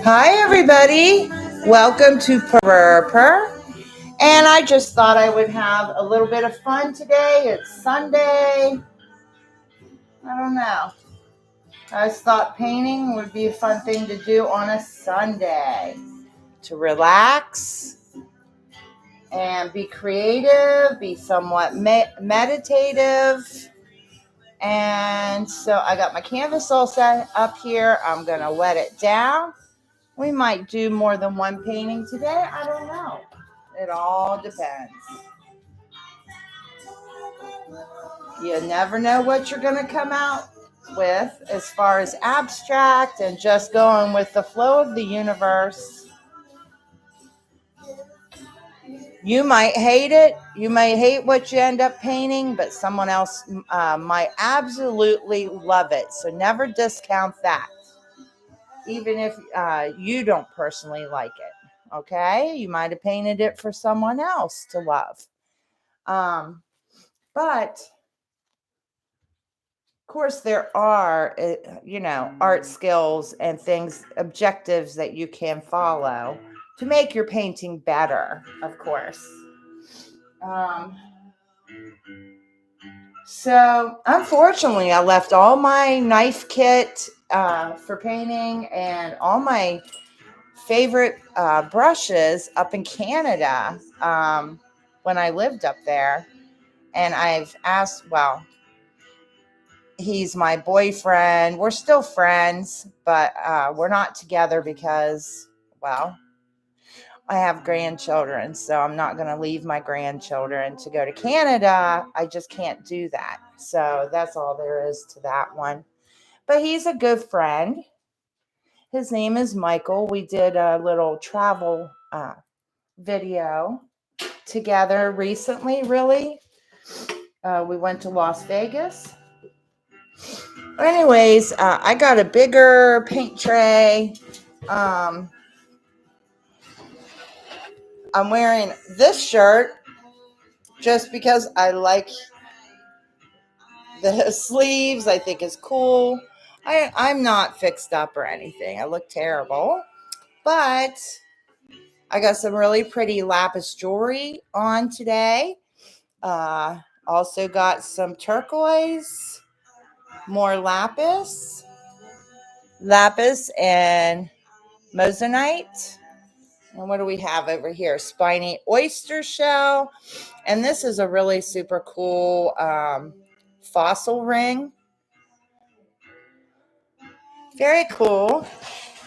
Hi, everybody. Welcome to Per. And I just thought I would have a little bit of fun today. It's Sunday. I don't know. I just thought painting would be a fun thing to do on a Sunday to relax and be creative, be somewhat meditative. And so I got my canvas all set up here. I'm going to wet it down. We might do more than one painting today. I don't know. It all depends. You never know what you're going to come out with as far as abstract and just going with the flow of the universe. You might hate it. You may hate what you end up painting, but someone else might absolutely love it. So never discount that, even if you don't personally like it. Okay? You might have painted it for someone else to love. But of course, there are, art skills and things, objectives that you can follow to make your painting better, of course. So, unfortunately, I left all my knife kit for painting and all my favorite brushes up in Canada when I lived up there. And I've asked, he's my boyfriend. We're still friends, but we're not together because, I have grandchildren, so I'm not going to leave my grandchildren to go to Canada. I just can't do that. So that's all there is to that one. But he's a good friend. His name is Michael. We did a little travel video together recently, really. We went to Las Vegas. Anyways, I got a bigger paint tray. I'm wearing this shirt just because I like the sleeves. I think is cool. I'm not fixed up or anything. I look terrible, but I got some really pretty lapis jewelry on today. Also got some turquoise, more lapis and moissanite. And what do we have over here? Spiny oyster shell. And this is a really super cool fossil ring. Very cool.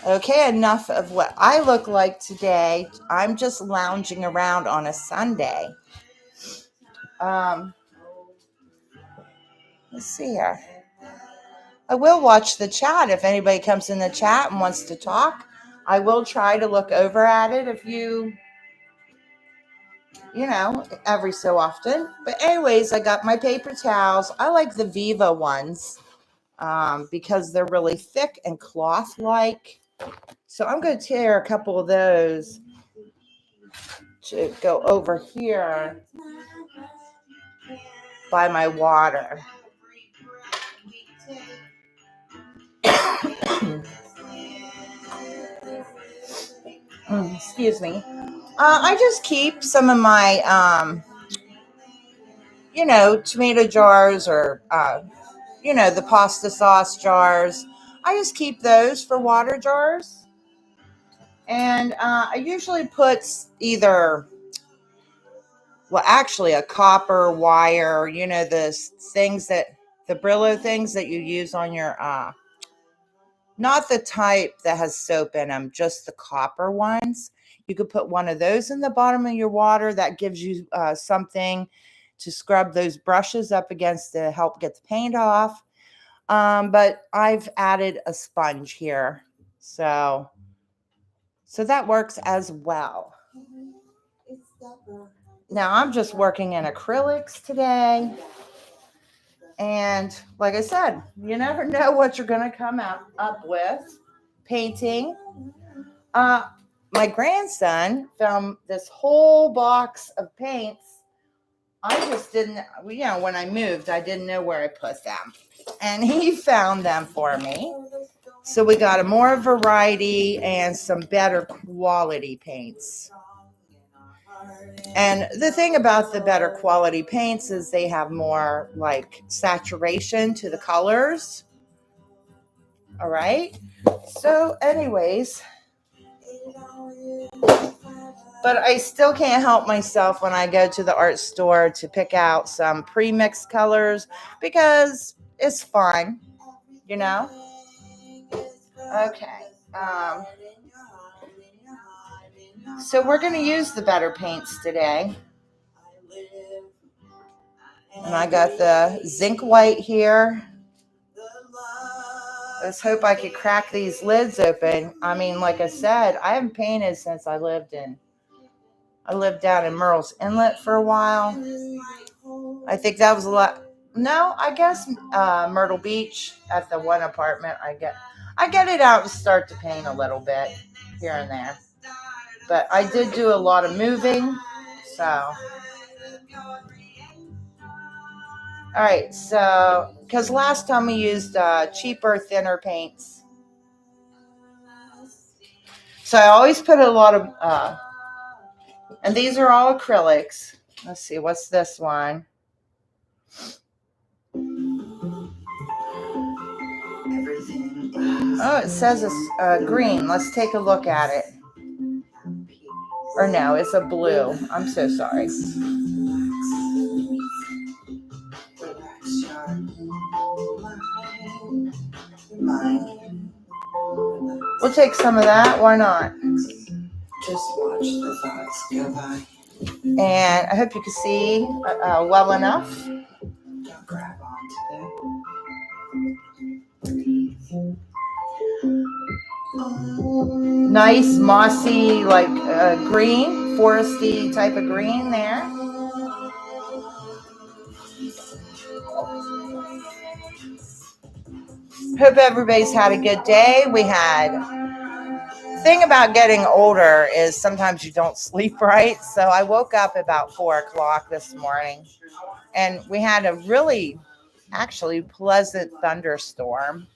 Okay, enough of what I look like today. I'm just lounging around on a Sunday. Let's see here. I will watch the chat if anybody comes in the chat and wants to talk. I will try to look over at it if every so often. But anyways, I got my paper towels. I like the Viva ones because they're really thick and cloth-like. So I'm going to tear a couple of those to go over here by my water. Excuse me. I just keep some of my, tomato jars or, the pasta sauce jars. I just keep those for water jars. And I usually put either, actually a copper wire, the Brillo things that you use on your, not the type that has soap in them, just the copper ones. You could put one of those in the bottom of your water. That gives you something to scrub those brushes up against to help get the paint off. But I've added a sponge here. So that works as well. Now I'm just working in acrylics today. And like I said, you never know what you're going to come up with painting. My grandson found this whole box of paints. I just didn't, when I moved, I didn't know where I put them. And he found them for me. So we got a more variety and some better quality paints. And the thing about the better quality paints is they have more like saturation to the colors. All right. So anyways, but I still can't help myself when I go to the art store to pick out some pre-mixed colors because it's fun, you know? Okay. So we're going to use the better paints today. And I got the zinc white here. Let's hope I could crack these lids open. I mean, like I said, I haven't painted since I lived down in Murrells Inlet for a while. I think that was a lot. No, I guess Myrtle Beach at the one apartment. I get it out and start to paint a little bit here and there. But I did do a lot of moving, so. All right, so, because last time we used cheaper, thinner paints. So I always put a lot of, and these are all acrylics. Let's see, what's this one? Oh, it says it's green. Let's take a look at it. Or no, it's a blue. I'm so sorry. We'll take some of that. Why not? Just watch the thoughts go by. And I hope you can see well enough. Don't grab onto them. Nice mossy, like green, foresty type of green there. Hope everybody's had a good day. The thing about getting older is sometimes you don't sleep right. So I woke up about 4 o'clock this morning and we had a really actually pleasant thunderstorm.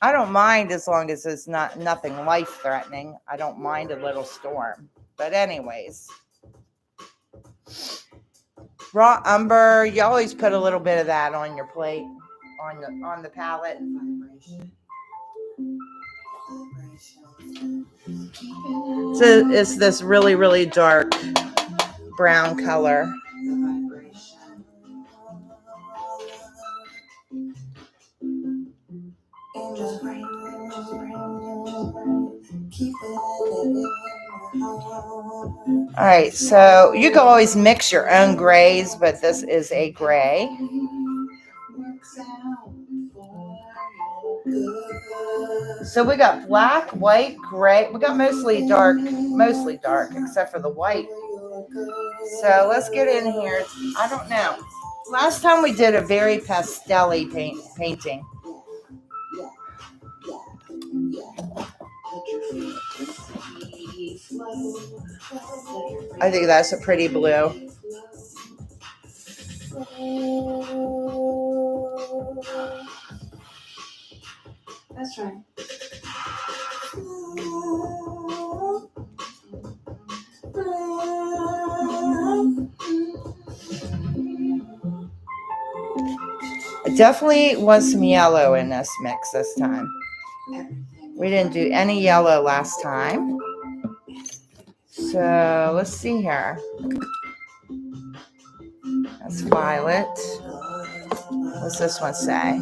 I don't mind as long as it's nothing life-threatening. I don't mind a little storm. But anyways, raw umber, you always put a little bit of that on your plate, on the palette. So it's this really, really dark brown color. All right, so you can always mix your own grays, but this is a gray. So we got black, white, gray. We got mostly dark, except for the white. So let's get in here. I don't know. Last time we did a very pastel-y painting. I think that's a pretty blue. That's right. I definitely want some yellow in this mix this time. We didn't do any yellow last time. So let's see here. That's violet. What's this one say?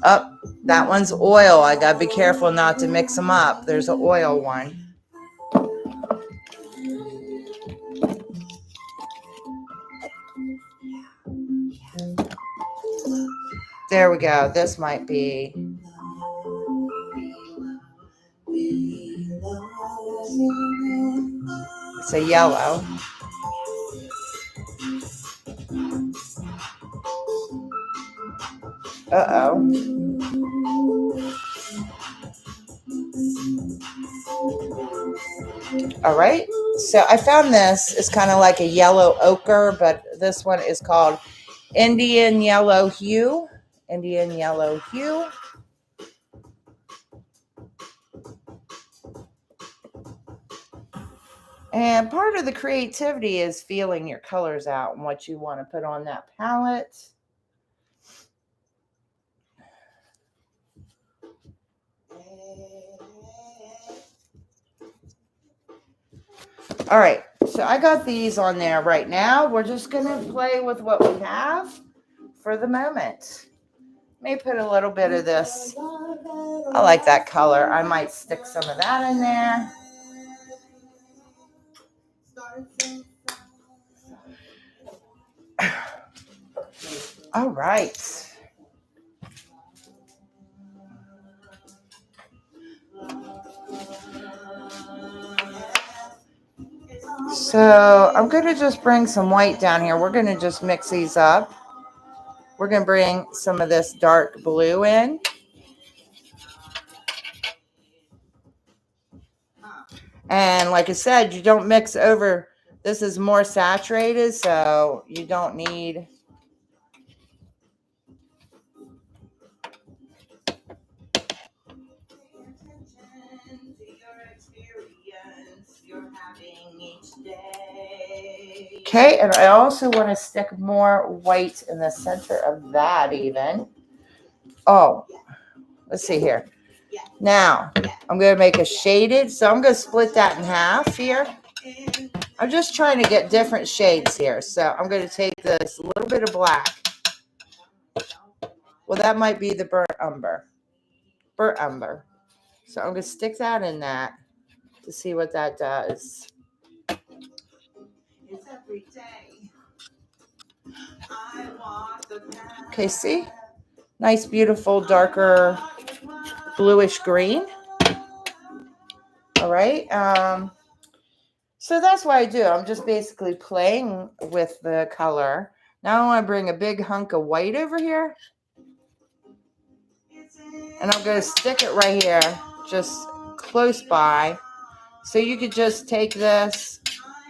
Oh, that one's oil. I gotta be careful not to mix them up. There's an oil one. There we go. This might be. It's a yellow. Uh-oh. All right. So I found this. It's kind of like a yellow ochre, but this one is called Indian Yellow Hue. Indian yellow hue. And part of the creativity is feeling your colors out and what you want to put on that palette. All right, so I got these on there right now. We're just going to play with what we have for the moment. May put a little bit of this. I like that color. I might stick some of that in there. All right. So I'm going to just bring some white down here. We're going to just mix these up. We're going to bring some of this dark blue in. And like I said, you don't mix over. This is more saturated, so you don't need. Okay, and I also want to stick more white in the center of that even. Oh, let's see here. Now, I'm going to make a shaded, so I'm going to split that in half here. I'm just trying to get different shades here. So I'm going to take this little bit of black. Well, that might be the burnt umber. Burnt umber. So I'm going to stick that in that to see what that does. Okay, see? Nice, beautiful, darker bluish green. All right. So that's what I do. I'm just basically playing with the color. Now I want to bring a big hunk of white over here. And I'm going to stick it right here, just close by. So you could just take this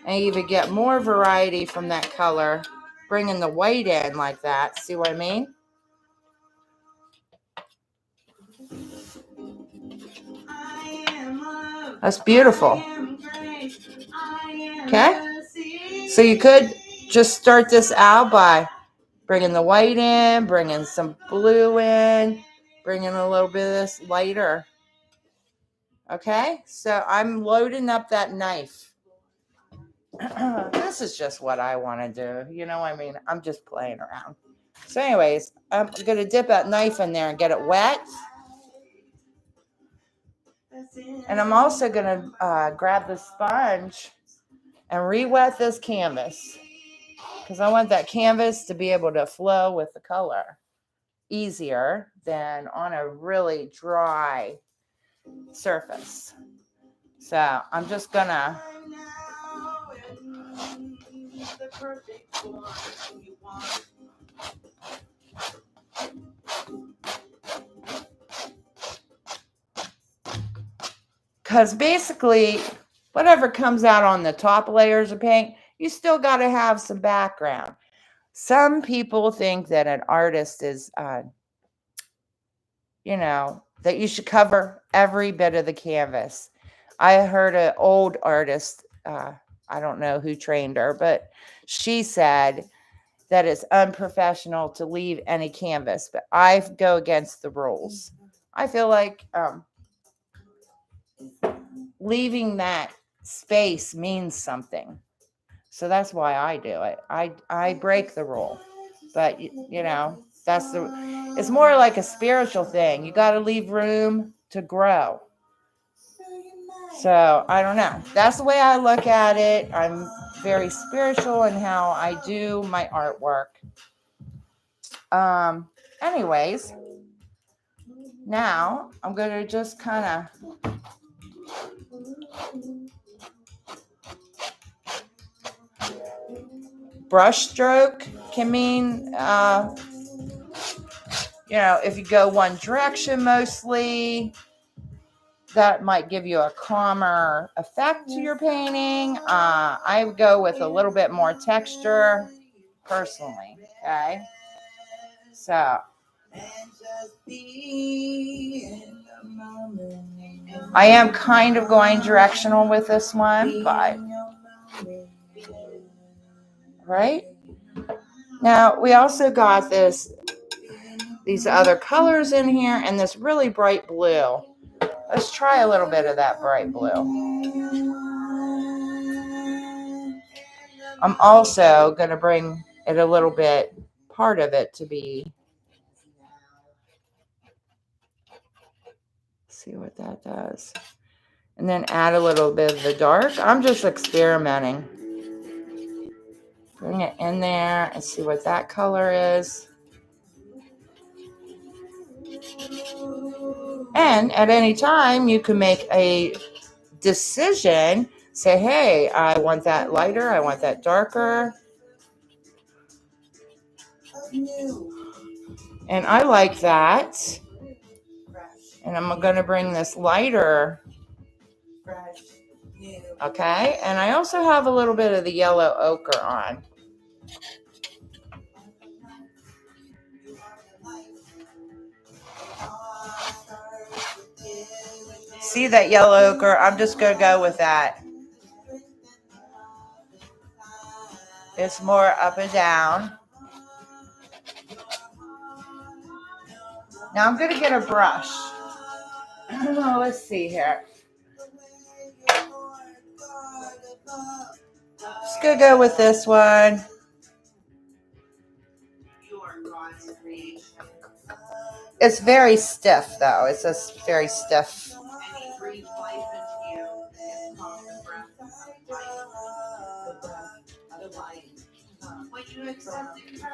and even get more variety from that color, bringing the white in like that. See what I mean? That's beautiful. Okay? So you could just start this out by bringing the white in, bringing some blue in, bringing a little bit of this lighter. Okay? So I'm loading up that knife. This is just what I want to do. You know what I mean? I'm just playing around. So anyways, I'm going to dip that knife in there and get it wet. And I'm also going to grab the sponge and re-wet this canvas because I want that canvas to be able to flow with the color easier than on a really dry surface. So I'm just going to because basically whatever comes out on the top layers of paint, you still got to have some background. Some people think that an artist is, that you should cover every bit of the canvas. I heard an old artist, I don't know who trained her, but she said that it's unprofessional to leave any canvas, but I go against the rules. I feel like leaving that space means something. So that's why I do it. I break the rule. But it's more like a spiritual thing. You got to leave room to grow. So I don't know. That's the way I look at it. I'm very spiritual in how I do my artwork. Anyways, now I'm going to just kind of brush stroke can mean, if you go one direction mostly, that might give you a calmer effect to your painting. I would go with a little bit more texture personally. Okay. So I am kind of going directional with this one, but right now we also got these other colors in here and this really bright blue. Let's try a little bit of that bright blue. I'm also going to bring it a little bit, part of it to be, see what that does. And then add a little bit of the dark. I'm just experimenting. Bring it in there and see what that color is. And at any time, you can make a decision. Say, hey, I want that lighter. I want that darker. And I like that. And I'm going to bring this lighter. Okay. And I also have a little bit of the yellow ochre on. See that yellow ochre? I'm just going to go with that. It's more up and down. Now I'm going to get a brush. Let's see here. Just going to go with this one. It's very stiff, though. It's just very stiff.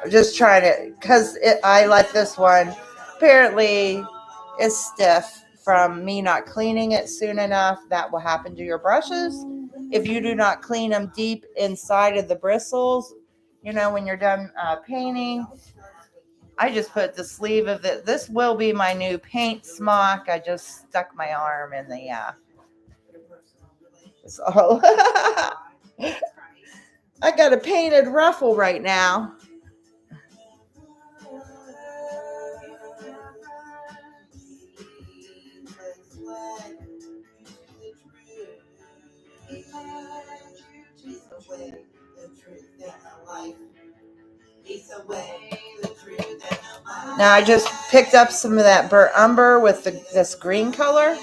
I'm just trying to, because I like this one. Apparently, it's stiff from me not cleaning it soon enough. That will happen to your brushes. If you do not clean them deep inside of the bristles, when you're done painting. I just put the sleeve of it. This will be my new paint smock. I just stuck my arm in the, it's all. I got a painted ruffle right now. Now I just picked up some of that burnt umber with this green color.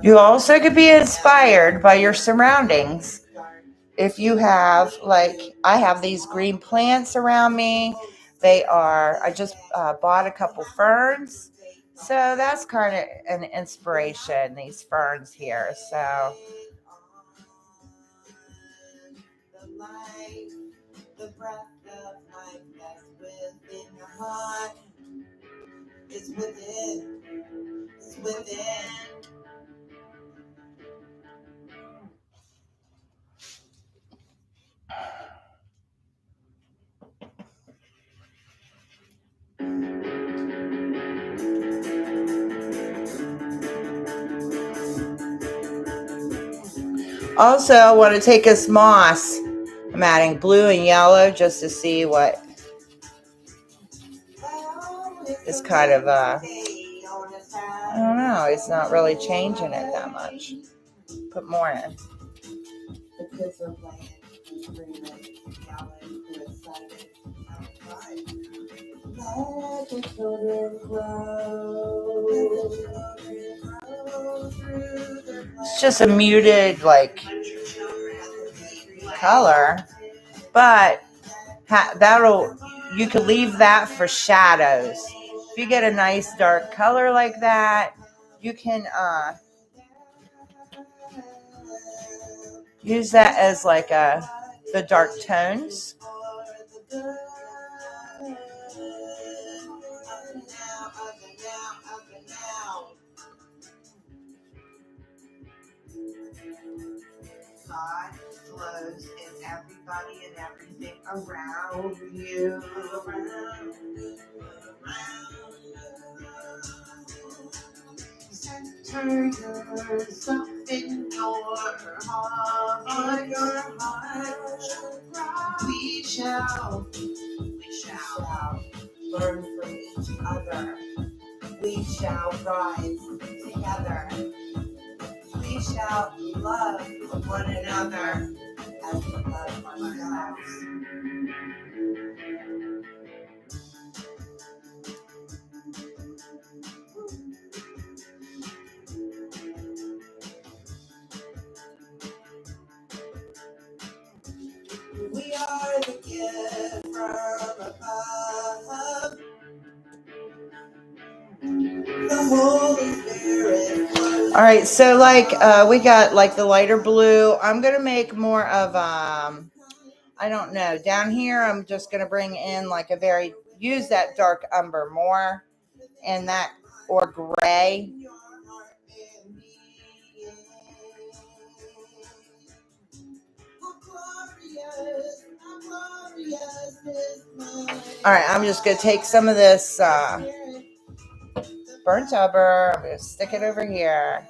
You also could be inspired by your surroundings. If you have, I have these green plants around me. I just bought a couple ferns. So that's kind of an inspiration, these ferns here. So the breath of life that's within your heart is within. It's within. Also, I want to take this moss. I'm adding blue and yellow just to see what is kind of, I don't know, it's not really changing it that much. Put more in. It's just a muted, color, but you could leave that for shadows. If you get a nice dark color like that, you can use that as the dark tones. God flows in everybody and everything around you. Center yourself in your heart. We shall learn from each other. We shall rise together. We shall love one another as we love ourselves. We are the gift from above. The Holy Spirit. All right, so we got like the lighter blue. I'm gonna make more of I don't know. Down here, I'm just gonna bring in like use that dark umber more, and that or gray. All right, I'm just going to take some of this burnt umber. I'm going to stick it over here.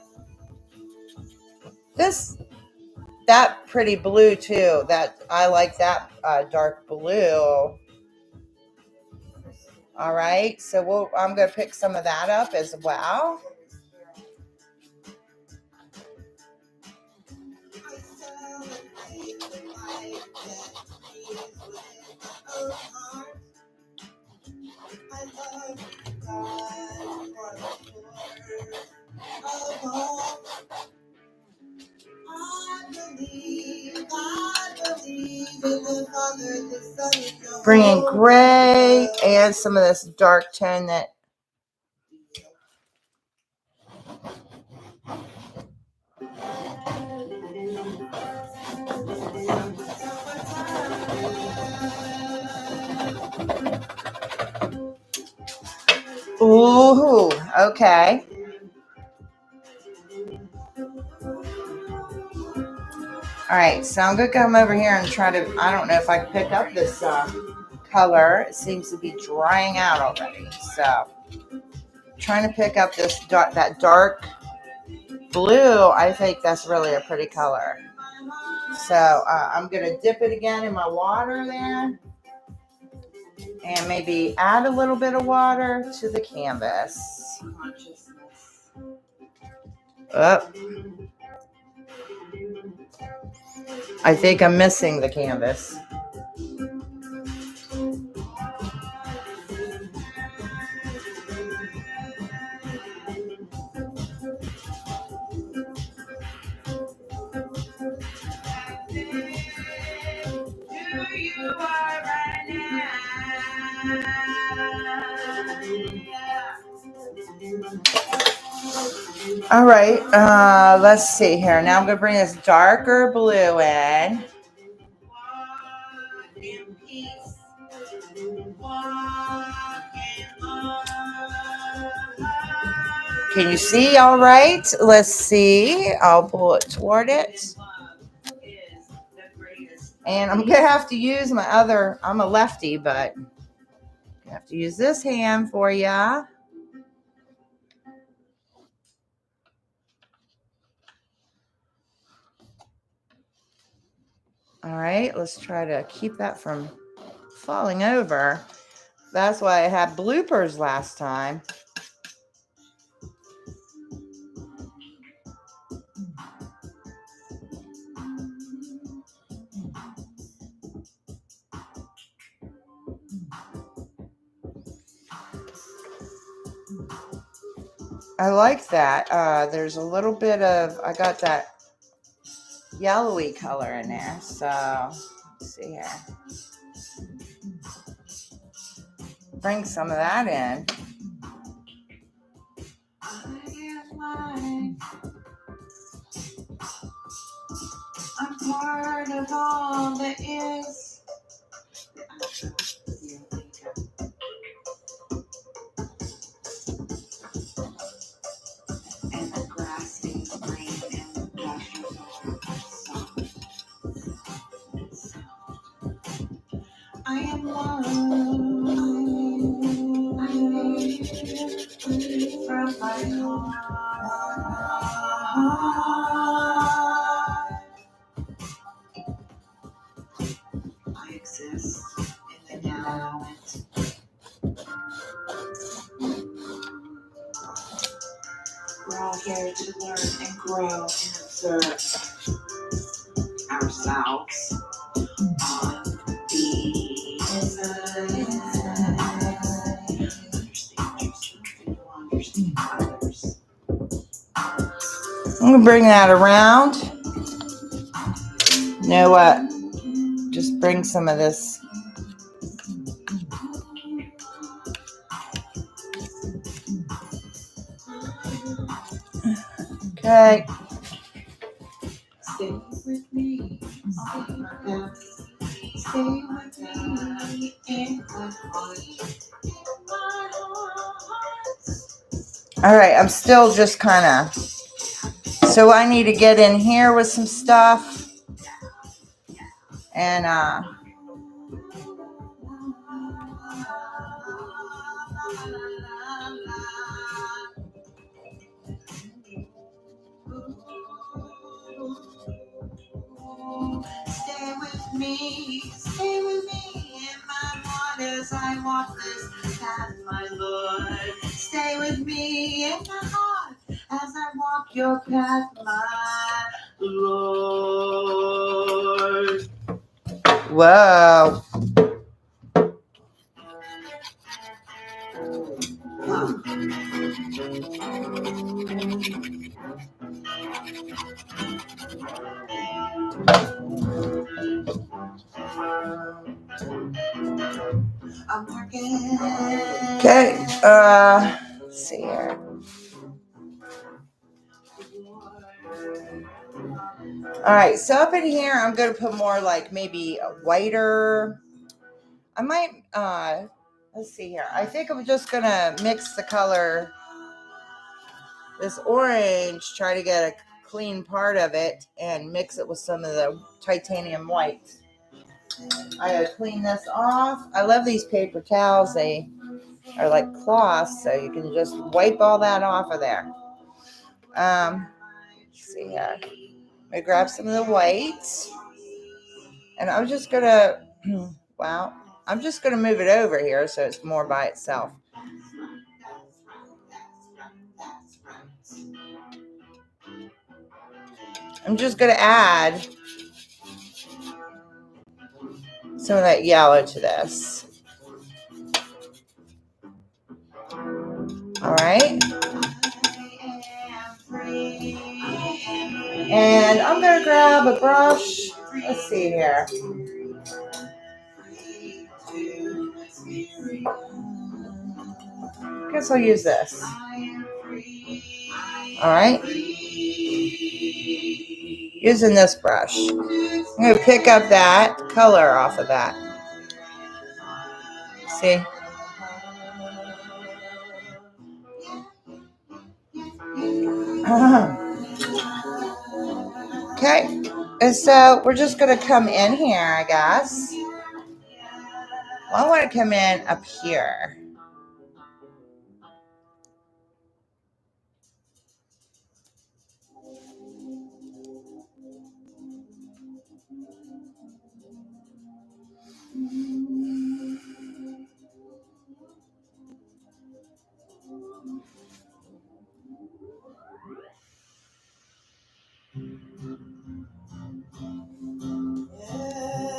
That pretty blue too. I like that dark blue. All right, so I'm going to pick some of that up as well. Bringing gray and some of this dark tone that ooh, okay. All right, so I'm going to come over here and try to, I don't know if I can pick up this color. It seems to be drying out already. So, trying to pick up that dark blue. I think that's really a pretty color. So, I'm going to dip it again in my water there. And maybe add a little bit of water to the canvas. Oh. I think I'm missing the canvas. All right, let's see here. Now I'm going to bring this darker blue in. Can you see all right? Let's see. I'll pull it toward it. And I'm going to have to use I'm a lefty, but I have to use this hand for ya. All right, let's try to keep that from falling over. That's why I had bloopers last time. I like that. There's a little bit of, I got that yellowy color in there. So, let's see here. Bring some of that in. I'm part of all that is. all here to learn and grow and observe ourselves on the inside. Understand yourself and you understand others. I'm going to bring that around. You know what? Just bring some of this. Okay. Stay with me. Stay with me in my heart. All right. I'm still just kind of. So I need to get in here with some stuff. And, stay with me in my heart as I walk this path, my Lord. Stay with me in my heart as I walk your path, my Lord. whoa. I'm working. Okay. Let's see here. All right. So up in here, I'm going to put more like maybe a whiter. I might, let's see here. I think I'm just going to mix the color. This orange, try to get a clean part of it and mix it with some of the titanium white. I gotta clean this off. I love these paper towels. They are like cloths, so you can just wipe all that off of there. Let's see here. I'm gonna grab some of the whites, and I'm just gonna, wow, I'm just gonna move it over here so it's more by itself. I'm just gonna add some of that yellow to this. All right. And I'm going to grab a brush. Let's see here. I guess I'll use this. All right. Using this brush. I'm going to pick up that color off of that. See? Okay. And so we're just going to come in here, I guess. Well, I want to come in up here.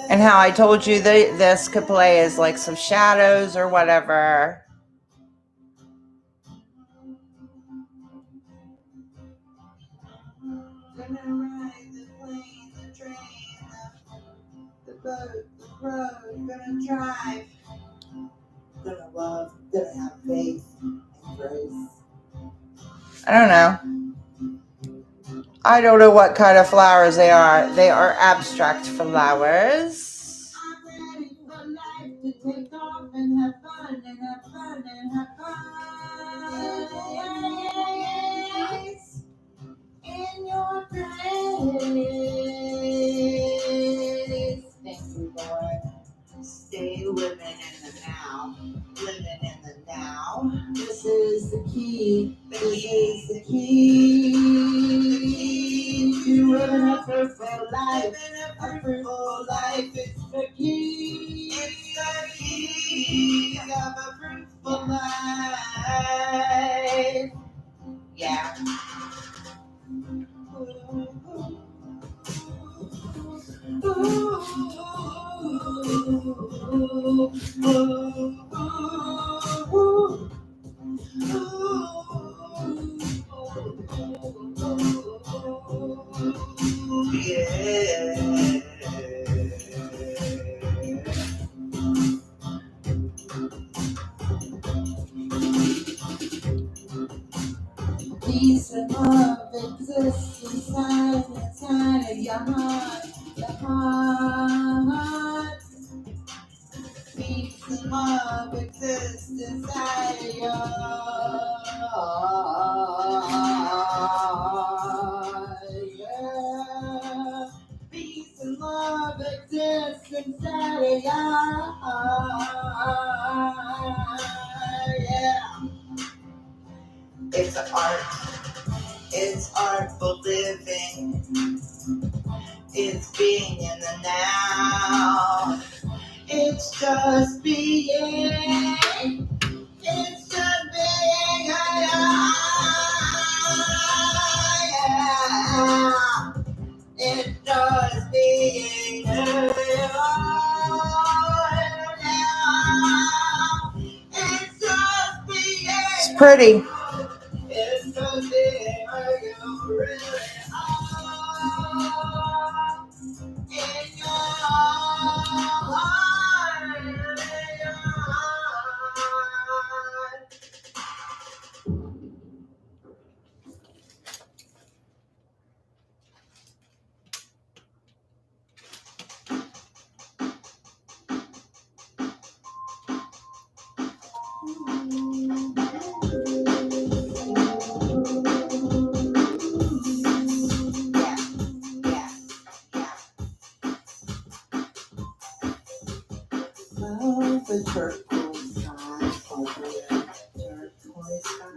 And how I told you that this could play as like some shadows or whatever. Gonna ride the plane, the train, the boat, the road, gonna drive, gonna love, gonna have faith and grace. I don't know. I don't know what kind of flowers they are. They are abstract flowers. I'm ready for life to take off and have fun and have fun and have fun. Yes. In your grace. Thank you, Lord. Stay living in the now. Living in the now. This is the key. This is the key to living a fruitful life. A fruitful life is the key. It's the key of a fruitful life. Yeah. Peace and love exists inside of your heart. Your heart. Peace and love exists inside of your heart. Yeah. Peace and love exists inside of your heart. Yeah. It's art. It's artful living. It's being in the now. It's just being. It's just being. Yeah. It's just being. Now. It's just being. It's pretty. It's just being where you really are. In your heart. In your heart. Love the turquoise sky over the turquoise sky.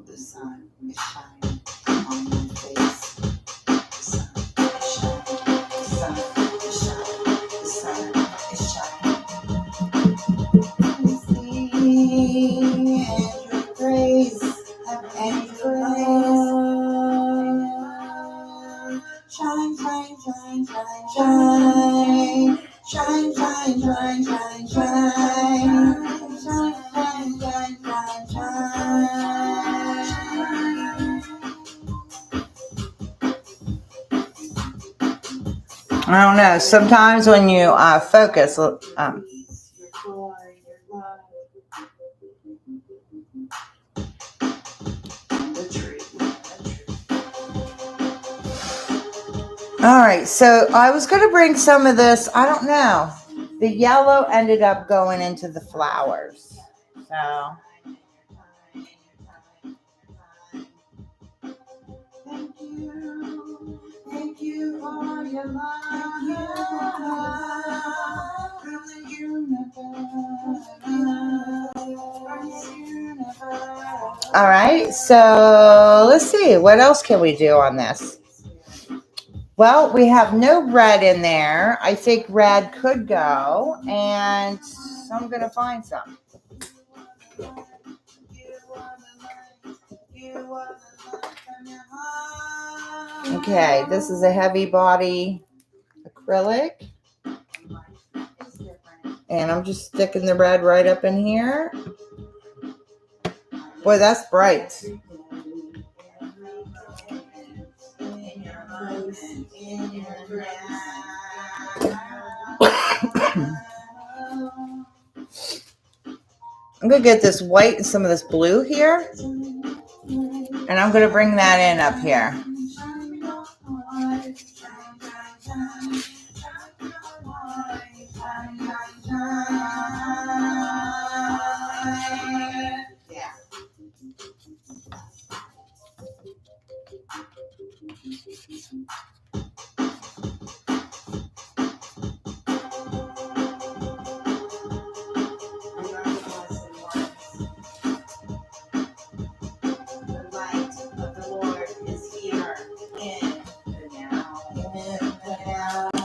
The sun is shining on my face. The sun is shining. The sun is shining. The sun is shining. Sing and your praise and praise. Shine, shine, shine, shine, shine. Shine, shine, shine, shine, shine. Shine, shine, shine, shine, shine. I don't know. Sometimes when you focus, Your joy, your love. The tree. all right. So I was going to bring some of this. I don't know. The yellow ended up going into the flowers. So Thank you for your love from the universe. all right. So let's see. What else can we do on this? Well, we have no red in there. I think red could go, and so I'm going to find some. Okay, this is a heavy body acrylic. And I'm just sticking the red right up in here. Boy, that's bright. I'm going to get this white and some of this blue here. And I'm going to bring that in up here.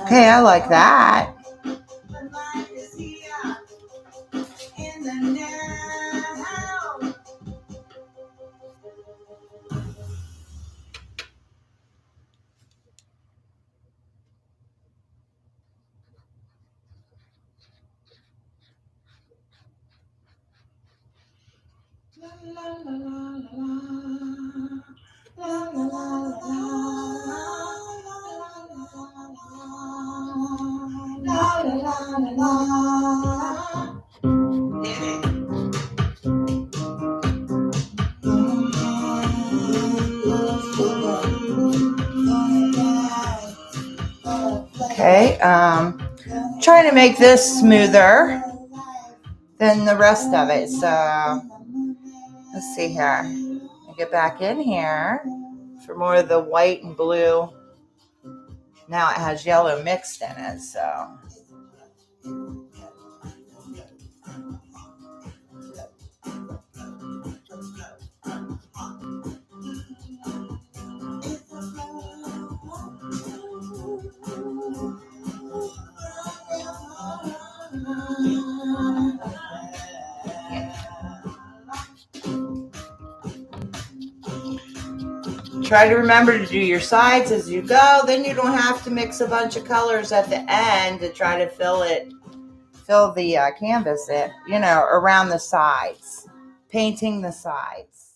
Okay, I like that. trying to make this smoother than the rest of it. So let's see here. I get back in here for more of the white and blue. Now it has yellow mixed in it, so. Try to remember to do your sides as you go. Then you don't have to mix a bunch of colors at the end to try to fill the canvas around the sides, painting the sides.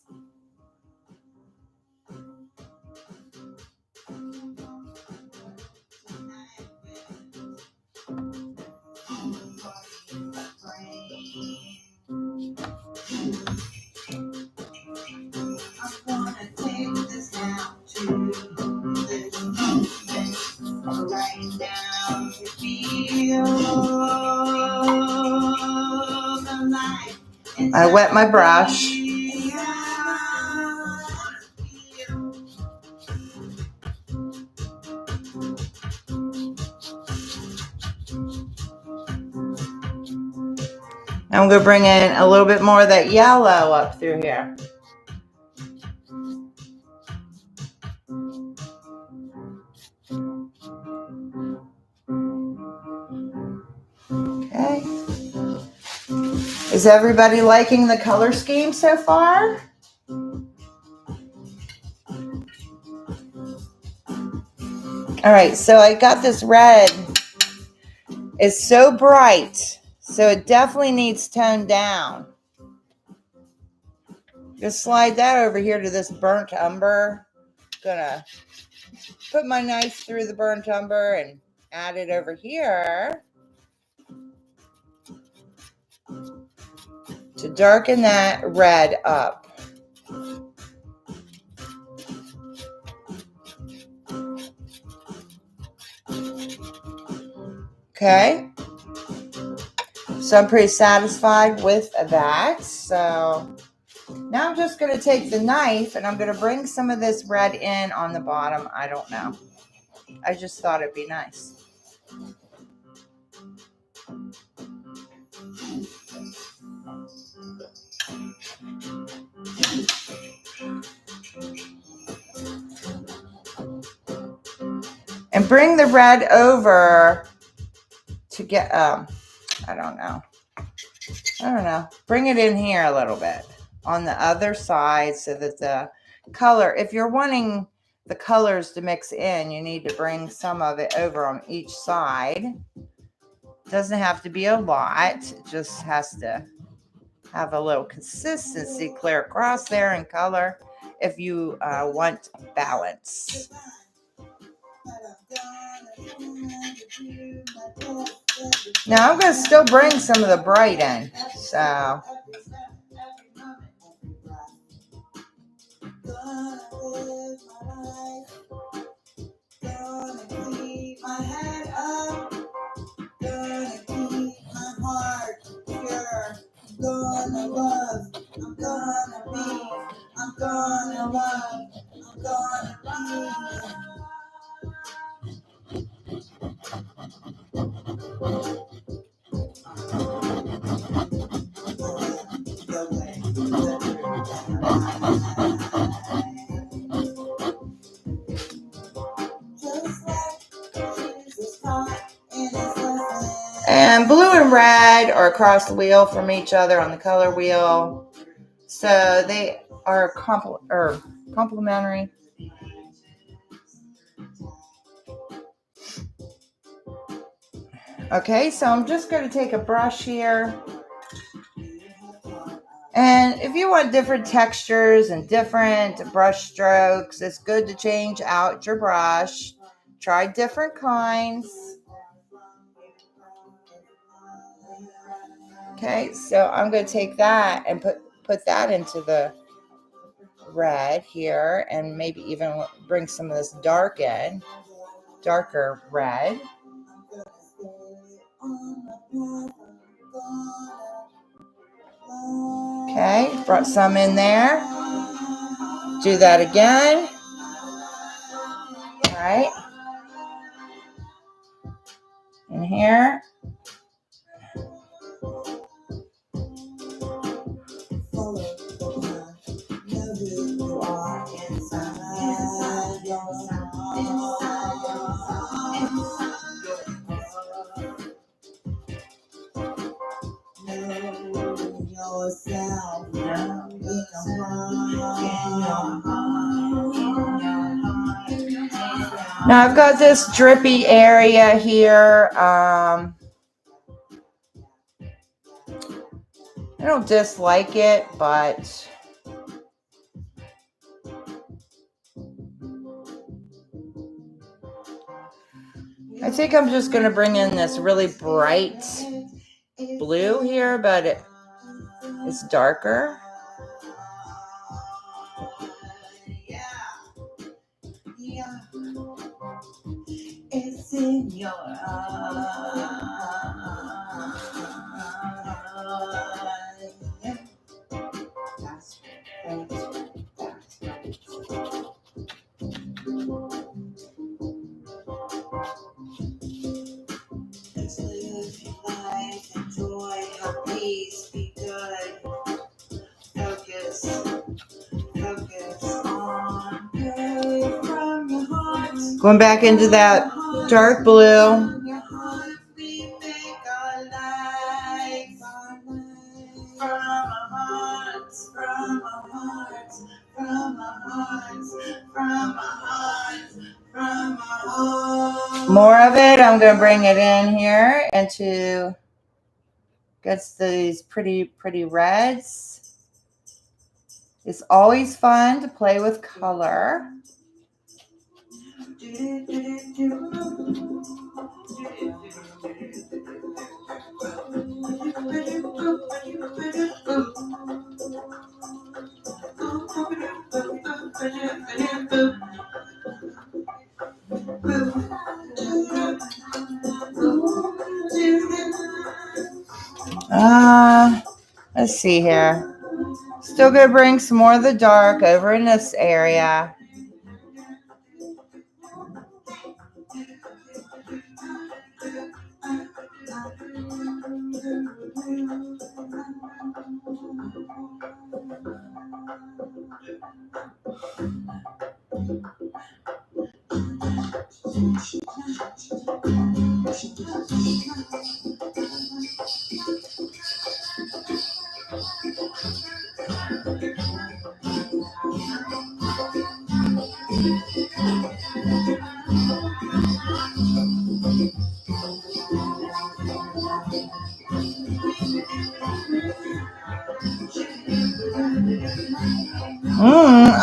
I wet my brush. I'm going to bring in a little bit more of that yellow up through here. Okay. Is everybody liking the color scheme so far? All right, so I got this red. It's so bright, so it definitely needs toned down. Just slide that over here to this burnt umber. Gonna put my knife through the burnt umber and add it over here to darken that red up. Okay, so I'm pretty satisfied with that. So now I'm just going to take the knife and I'm going to bring some of this red in on the bottom. I don't know. I just thought it'd be nice. And bring the red over to get, I don't know. Bring it in here a little bit on the other side so that the color, if you're wanting the colors to mix in, you need to bring some of it over on each side. Doesn't have to be a lot. It just has to have a little consistency clear across there in color if you want balance. Now I'm going to still bring some of the bright in. So and blue and red are across the wheel from each other on the color wheel. So they are complementary. Okay, so I'm just going to take a brush here. And if you want different textures and different brush strokes, it's good to change out your brush. Try different kinds. Okay, so I'm going to take that and put that into the red here and maybe even bring some of this darker red. Okay, brought some in there. Do that again. All right. In here. Now I've got this drippy area here. I don't dislike it, but I think I'm just going to bring in this really bright blue here, but it's darker. It's in your eyes. That's right. Let's live your life, enjoy, have peace, be good. Focus on good from your heart. Going back into that dark blue. We make our life from our hearts, from our hearts, from our hearts, from our hearts, from our hearts. More of it. I'm going to bring it in here into gets these pretty reds. It's always fun to play with color. Let's see here. Still gonna bring some more of the dark over in this area.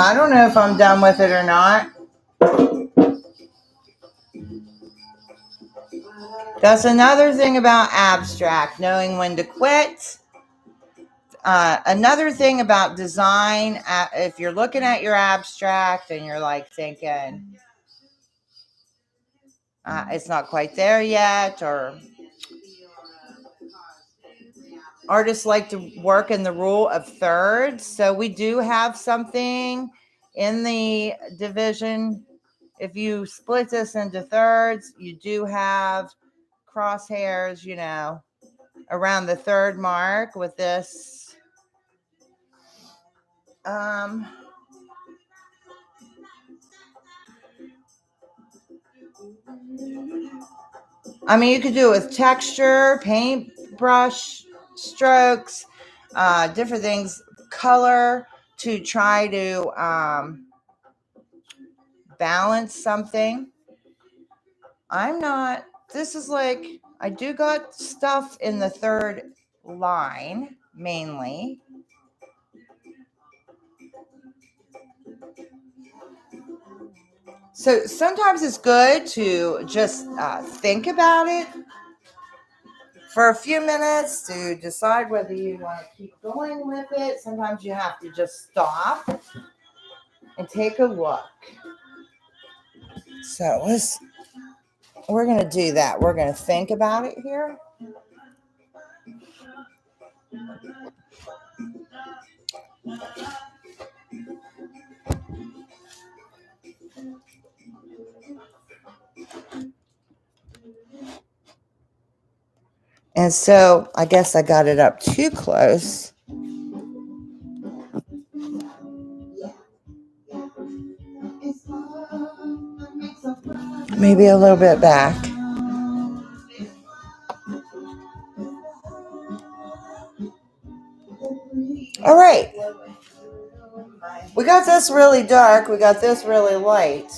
I don't know if I'm done with it or not. That's another thing about abstract, knowing when to quit. Another thing about design, if you're looking at your abstract and you're like thinking, it's not quite there yet, or artists like to work in the rule of thirds. So we do have something in the division. If you split this into thirds, you do have crosshairs, around the third mark with this. You could do it with texture, paintbrush strokes, different things, color to try to balance something. I do got stuff in the third line mainly. So sometimes it's good to just think about it for a few minutes to decide whether you want to keep going with it. Sometimes you have to just stop and take a look. So we're going to do that. We're going to think about it here. And so I guess I got it up too close. Maybe a little bit back. All right. We got this really dark. We got this really light.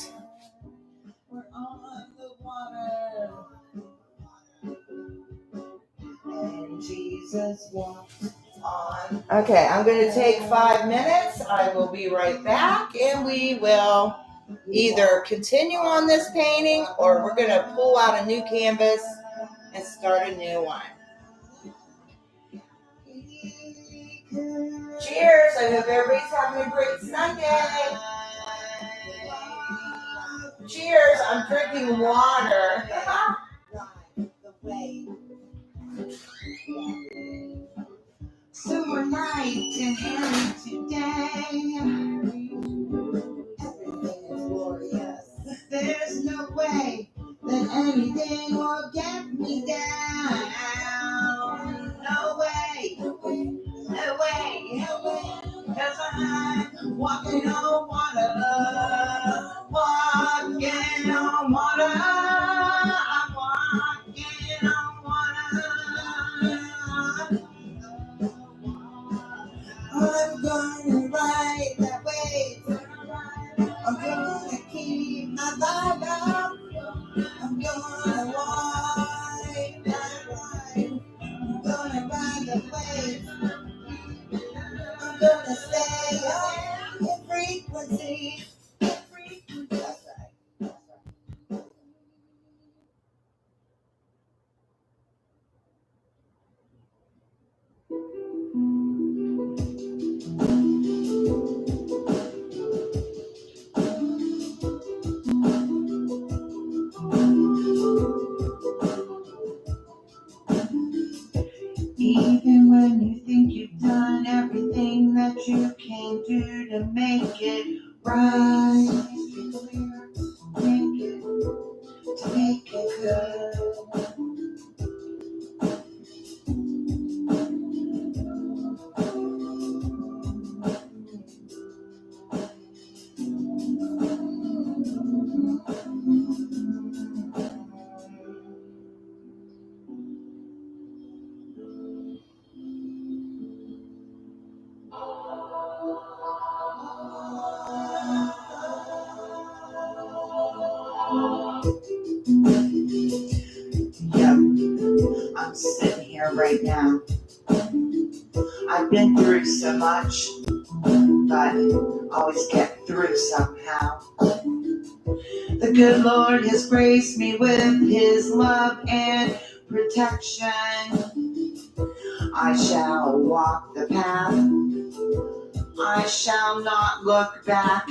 And Jesus walks on. Okay, I'm going to take 5 minutes. I will be right back, and we will either continue on this painting or we're going to pull out a new canvas and start a new one. Cheers. I hope everybody's having a great Sunday. Cheers. I'm drinking water. Summer night and Harry today. Everything is glorious. There's no way that anything will get me down. No way. No way. No way. 'Cause I'm walking on water. Walking on water. I'm walking on water. I'm gonna ride that wave. I'm gonna keep my vibe up. I'm gonna ride that ride. I'm gonna ride the wave. I'm gonna stay up in frequency. That's right. Even when you think you've done everything that you can do to make it right, make it, to make it good. Yep, I'm sitting here right now. I've been through so much, but always get through somehow. The good Lord has graced me with His love and protection. I shall walk the path. I shall not look back.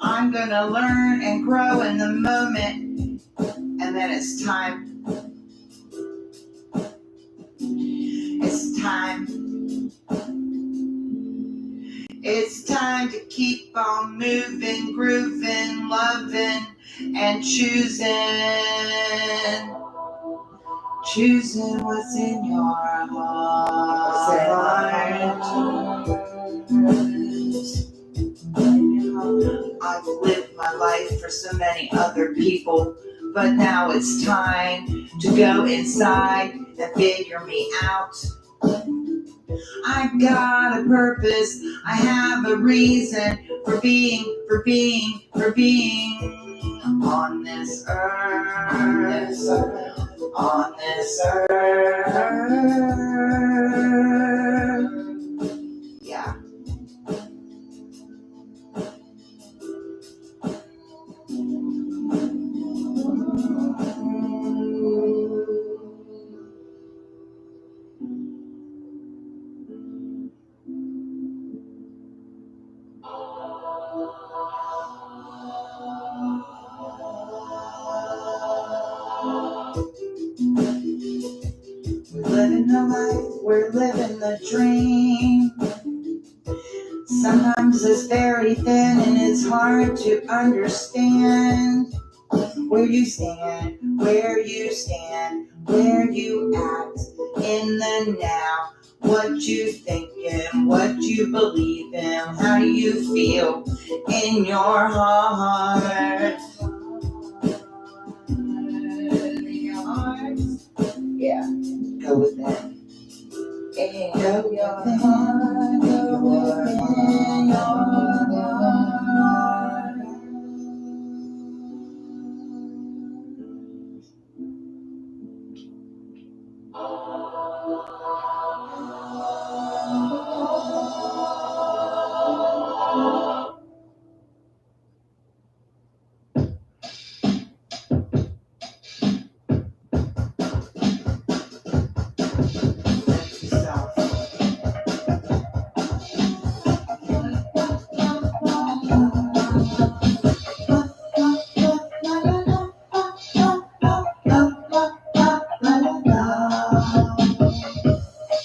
I'm gonna learn and grow in the moment, and then it's time. It's time. It's time to keep on moving, grooving, loving, and choosing. Choosing what's in your heart. I've lived my life for so many other people, but now it's time to go inside and figure me out. I've got a purpose, I have a reason for being on this earth, on this earth. Yeah. the life, we're living the dream. Sometimes it's very thin and it's hard to understand where you stand, where you stand, where you act in the now. What you think and what you believe in, how you feel in your heart. Yeah, go with that. And go with your heart, go within your heart.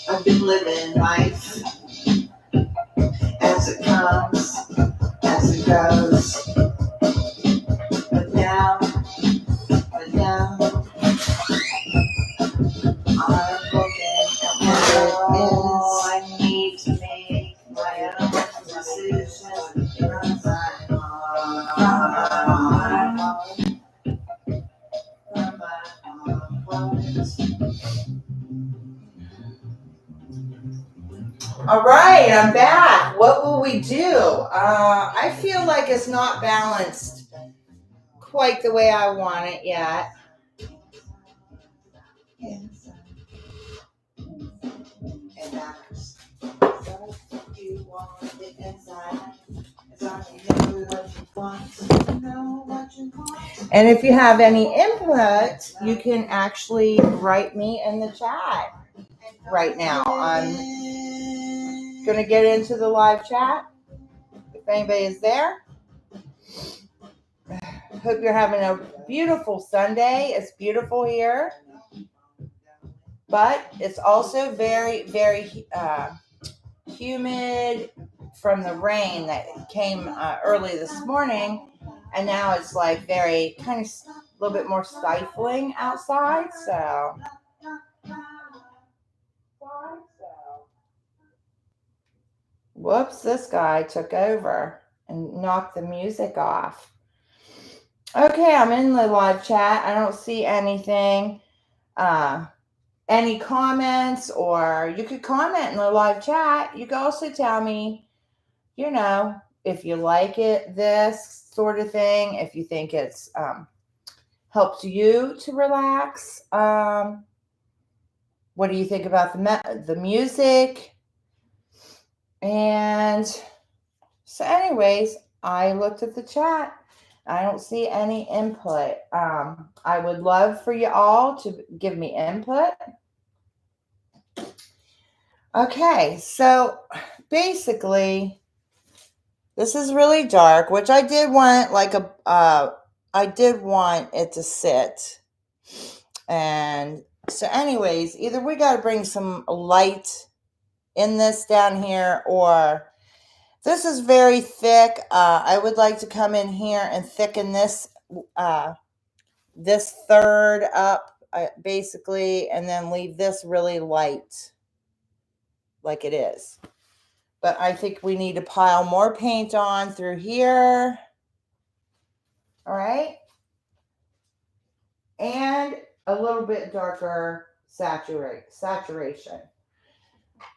I've been living life as it comes, as it goes. But now, I'm looking at what it is. I need to make my own decisions from my All right, I'm back. What will we do? I feel like it's not balanced quite the way I want it yet. And if you have any input, you can actually write me in the chat right now. I'm going to get into the live chat if anybody is there. Hope you're having a beautiful Sunday. It's beautiful here, but it's also very, very humid from the rain that came early this morning, and now it's like very kind of a little bit more stifling outside. So whoops, this guy took over and knocked the music off. Okay, I'm in the live chat. I don't see anything. Any comments, or you could comment in the live chat. You can also tell me, if you like it, this sort of thing, if you think it's helps you to relax. What do you think about the music? And so anyways, I looked at the chat. I don't see any input. I would love for you all to give me input. Okay, so basically, this is really dark, which I did want I did want it to sit. And so anyways, either we got to bring some light in this down here, or this is very thick. I would like to come in here and thicken this third up basically, and then leave this really light like it is. But I think we need to pile more paint on through here. All right. And a little bit darker saturation.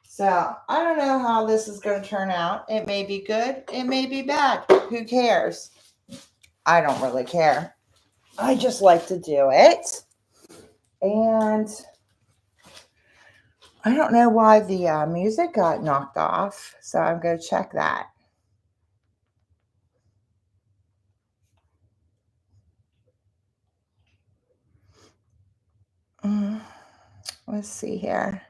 So I don't know how this is going to turn out. It may be good. It may be bad. Who cares? I don't really care. I just like to do it. And I don't know why the music got knocked off. So I'm going to check that. Let's see here.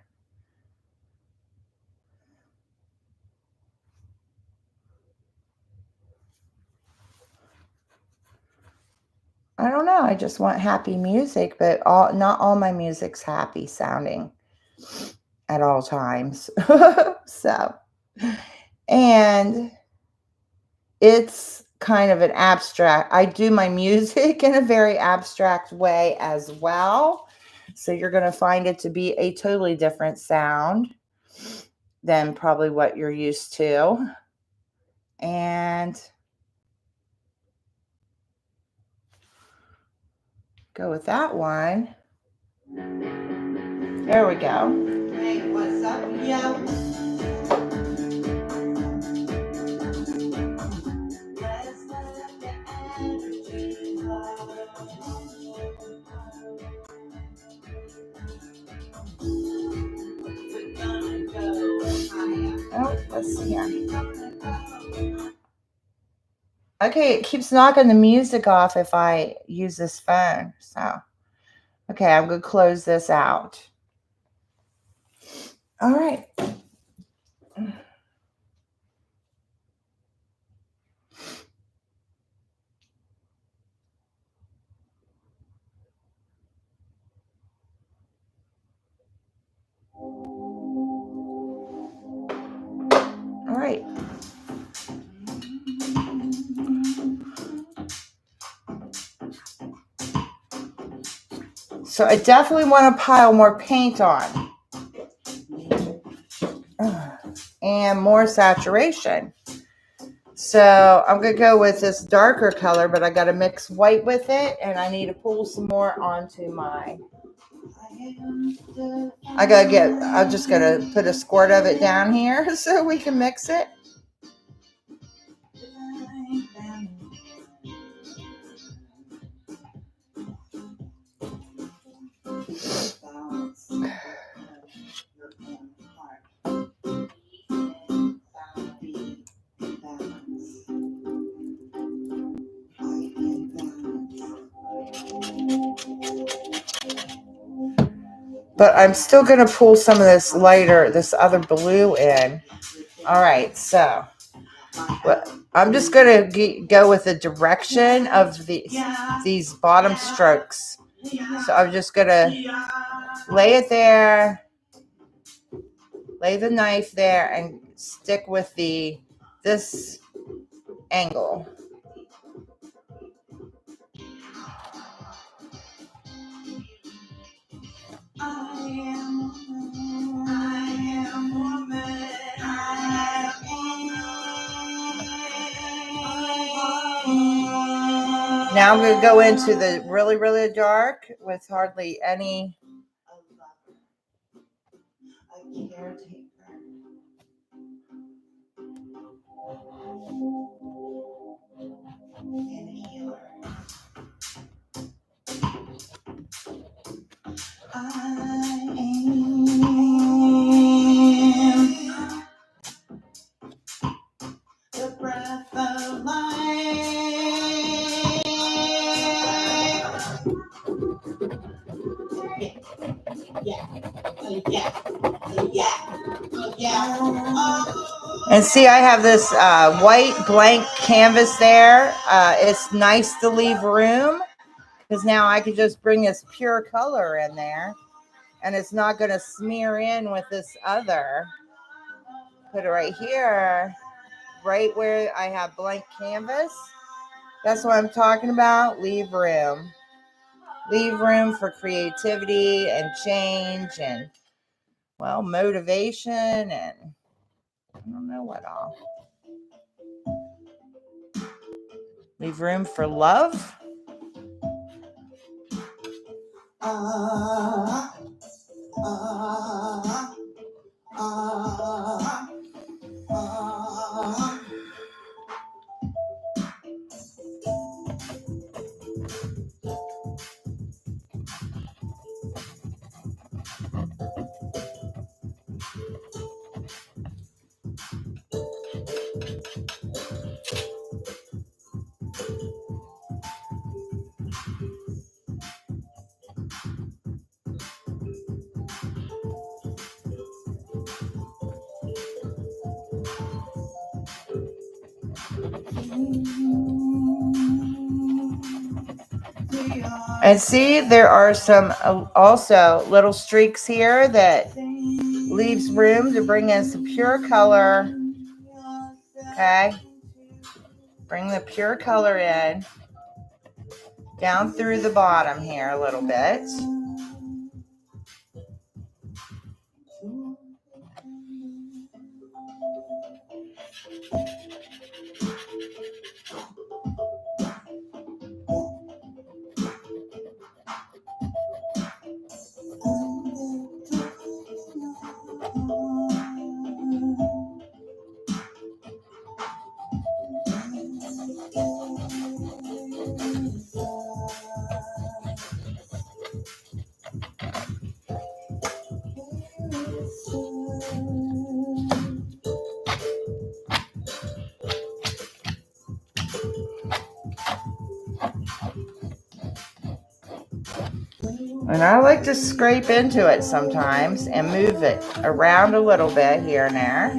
I don't know. I just want happy music, but not all my music's happy sounding. at all times. So, and it's kind of an abstract. I do my music in a very abstract way as well. So you're going to find it to be a totally different sound than probably what you're used to. And go with that one. There we go. Hey, what's up, yo? Oh, let's see here. Okay, it keeps knocking the music off if I use this phone. So, okay, I'm going to close this out. All right. All right. So I definitely want to pile more paint on. And more saturation. So I'm going to go with this darker color, but I got to mix white with it, and I need to pull some more onto my... I'm just going to put a squirt of it down here so we can mix it. But I'm still going to pull some of this other blue in. All right, so I'm just going to go with the direction of these bottom strokes. So I'm just going to lay it there, lay the knife there, and stick with this angle. Now I'm going to go into the really, really dark with hardly any. A caretaker. And healer. I am the breath of life. And see, I have this white blank canvas there. It's nice to leave room because now I can just bring this pure color in there, and it's not going to smear in with this other. Put it right here, right where I have blank canvas. That's what I'm talking about. Leave room. Leave room for creativity and change and, well, motivation and I don't know what all. Leave room for love. We are And see, there are some also little streaks here that leaves room to bring in some pure color. Okay. Bring the pure color in down through the bottom here a little bit. And I like to scrape into it sometimes and move it around a little bit here and there.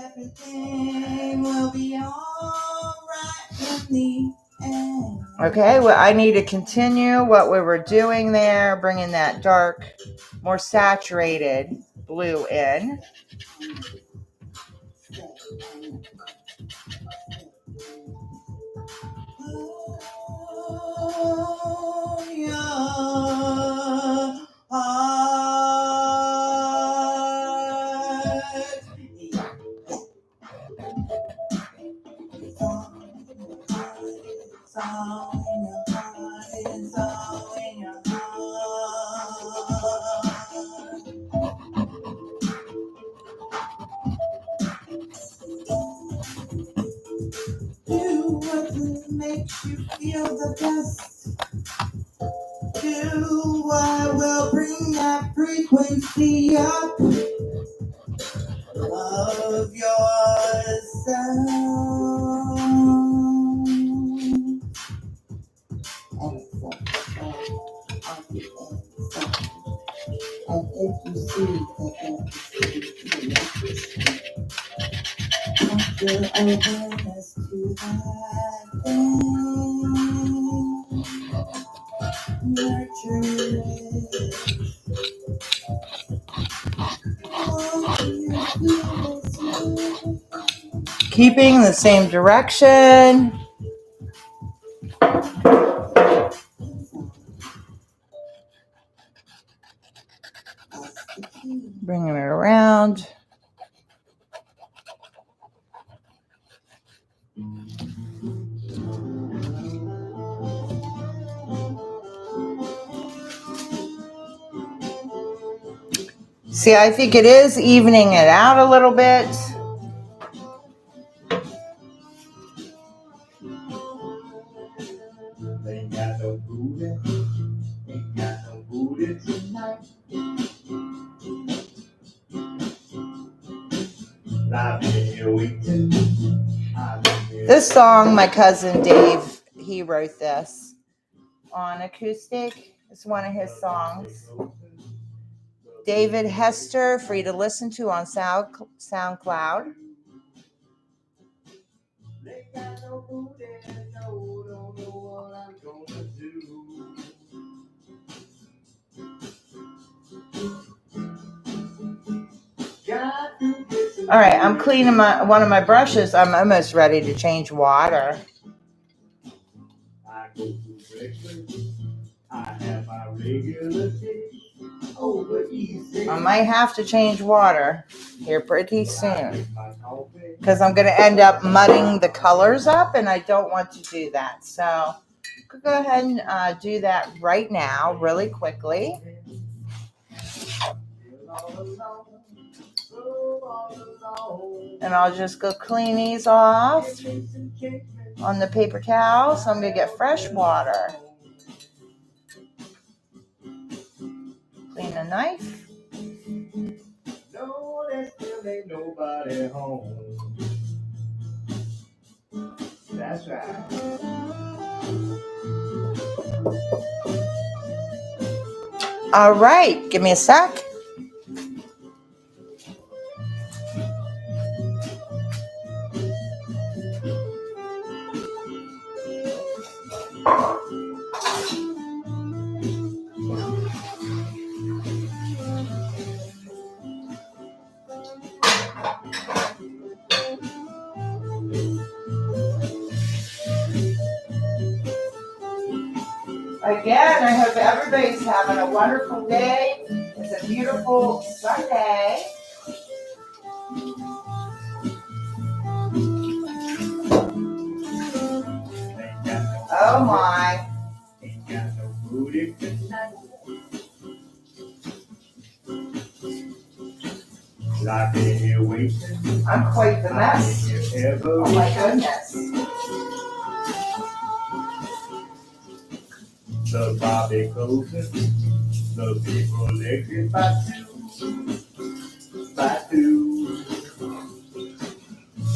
Everything will be all right in the end. Okay, well, I need to continue what we were doing there, bringing that dark, more saturated blue in. Do what makes you feel the best. Do what will bring that frequency up of yourself. And if you see that your awareness to that thing, nurture it. Keeping the same direction. Bringing it around. See, I think it is evening it out a little bit. Ain't got no booty. Ain't got no booty tonight. I've been here waiting. This song, my cousin Dave, he wrote this on acoustic. It's one of his songs. David Hester, free to listen to on SoundCloud. All right, I'm cleaning one of my brushes. I'm almost ready to change water. I go to breakfast. I have my regular day. I might have to change water here pretty soon because I'm going to end up mudding the colors up, and I don't want to do that. So I'll go ahead and do that right now really quickly. And I'll just go clean these off on the paper towel. So I'm going to get fresh water. Clean a knife. No, there still ain't nobody home. That's right. All right, give me a sec. again, I hope everybody's having a wonderful day. It's a beautiful Sunday. Oh my. I'm quite the mess. Oh my goodness. The Bobby closes, the people lick by two.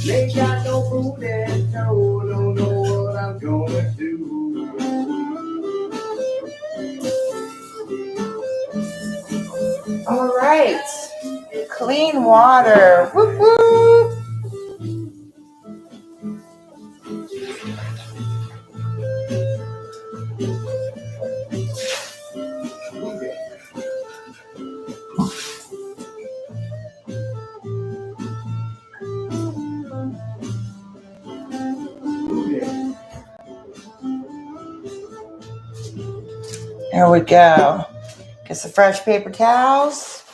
They got no food and no, don't know what I'm gonna do. All right. Clean water. Whoop whoop. There we go. Get some fresh paper towels.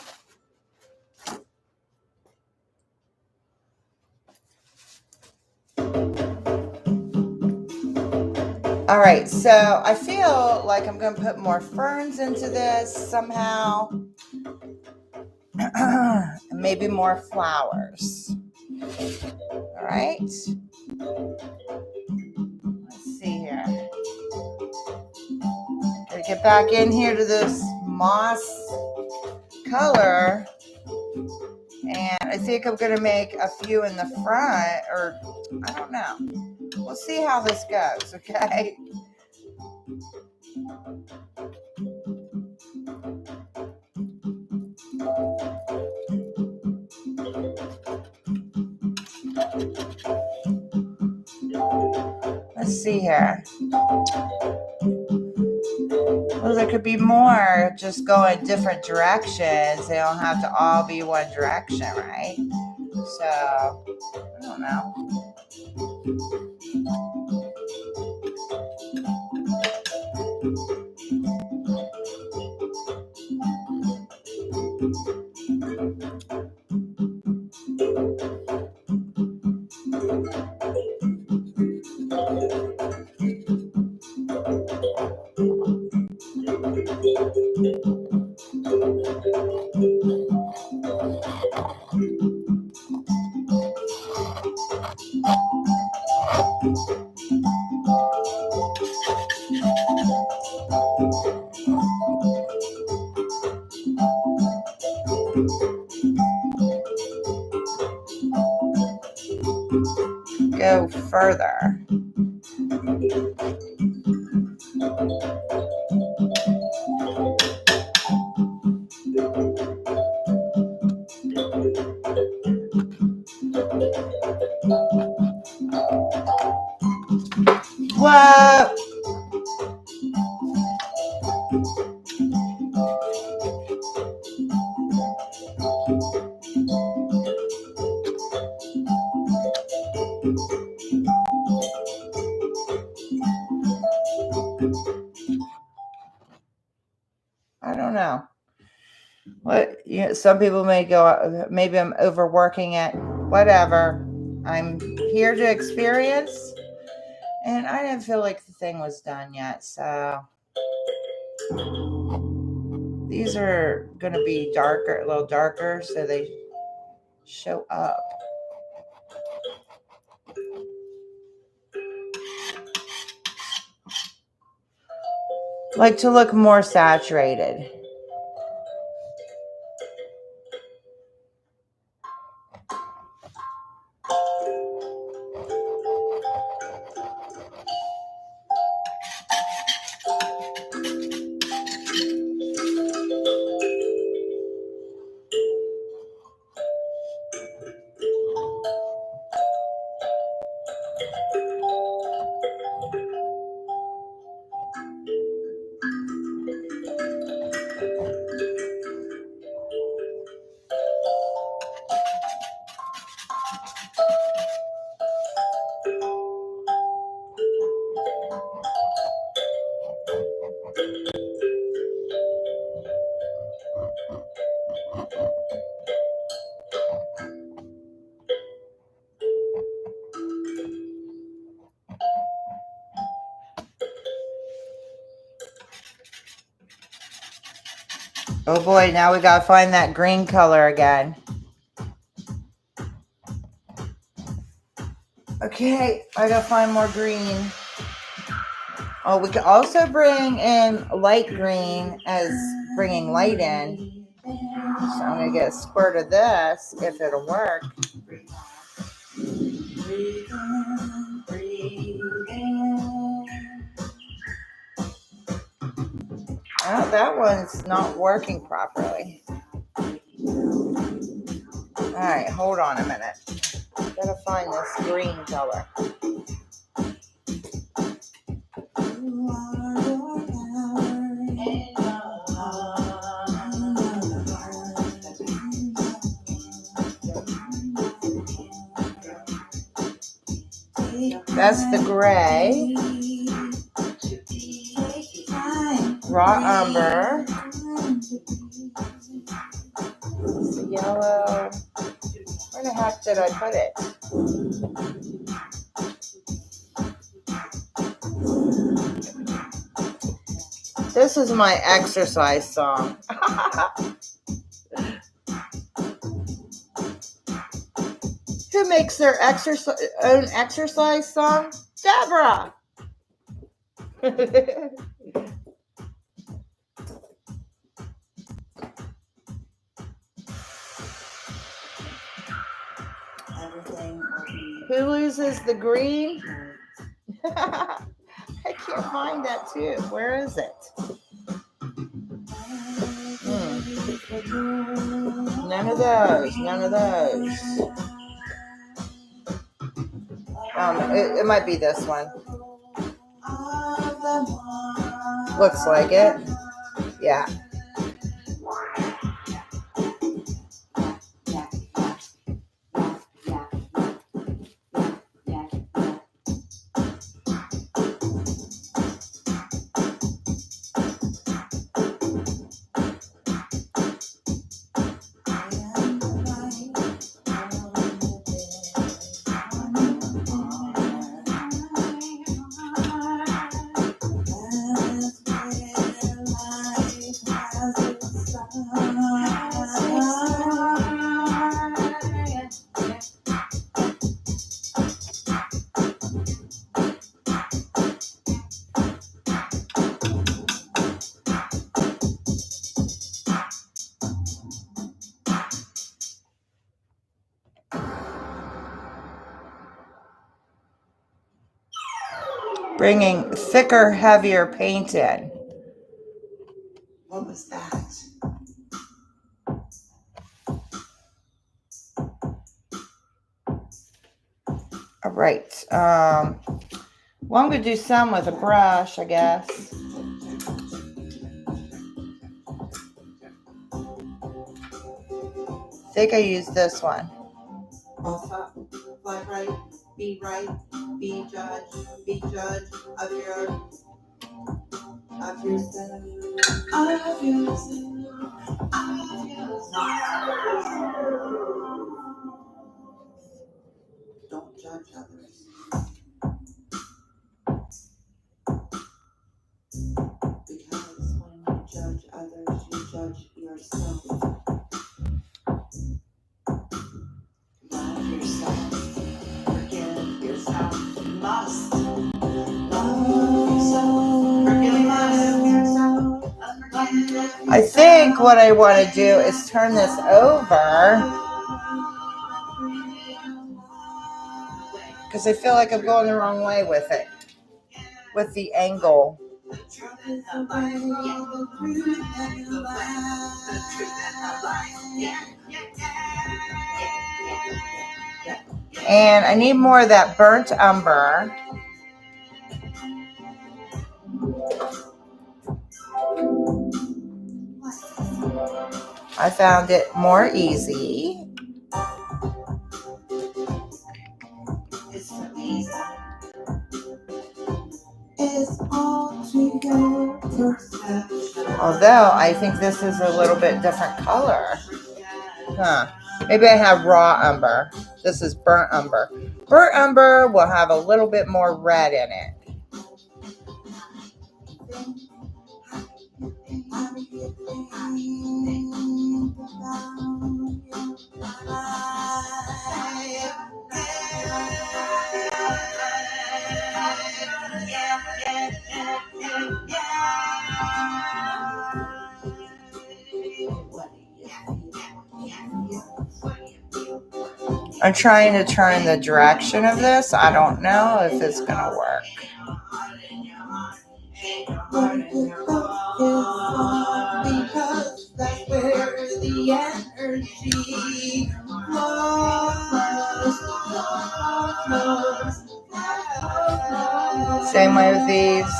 All right, so I feel like I'm going to put more ferns into this somehow. And maybe more flowers. All right. Let's see here. Gotta get back in here to this moss color. And I think I'm going to make a few in the front, or I don't know. We'll see how this goes, okay? Let's see here. Well, there could be more just go in different directions. They don't have to all be one direction, right? So, I don't know. Go further. What? I don't know. What? You know, some people may go, maybe I'm overworking it. Whatever. I'm here to experience. And I didn't feel like the thing was done yet. So these are going to be darker, a little darker, so they show up. Like to look more saturated. Oh boy, now we gotta find that green color again. Okay, I gotta find more green. Oh, we can also bring in light green as bringing light in. So I'm gonna get a squirt of this if it'll work. Oh, that one's not working properly. All right, hold on a minute. Gotta find this green color. That's the gray. Raw umber. The yellow. Where the heck did I put it? This is my exercise song. Who makes their own exercise song? Deborah. Who loses the green? I can't find that too. Where is it? None of those. None of those. It might be this one. Looks like it. Yeah. Bringing thicker, heavier paint in. What was that? All right. Well, I'm going to do some with a brush, I guess. I think I used this one. Also, fly right, be judge of yourself. Don't judge others. Because when you judge others, you judge yourself. Love yourself. Forgive yourself. You must. Love yourself. Forgive yourself. I think what I want to do is turn this over because I feel like I'm going the wrong way with it, with the angle. And I need more of that burnt umber. I found it more easy. Although I think this is a little bit different color. Maybe I have raw umber. This is burnt umber. Burnt umber will have a little bit more red in it. I'm trying to turn the direction of this. I don't know if it's going to work. Because that's where the energy flows. Same way with these.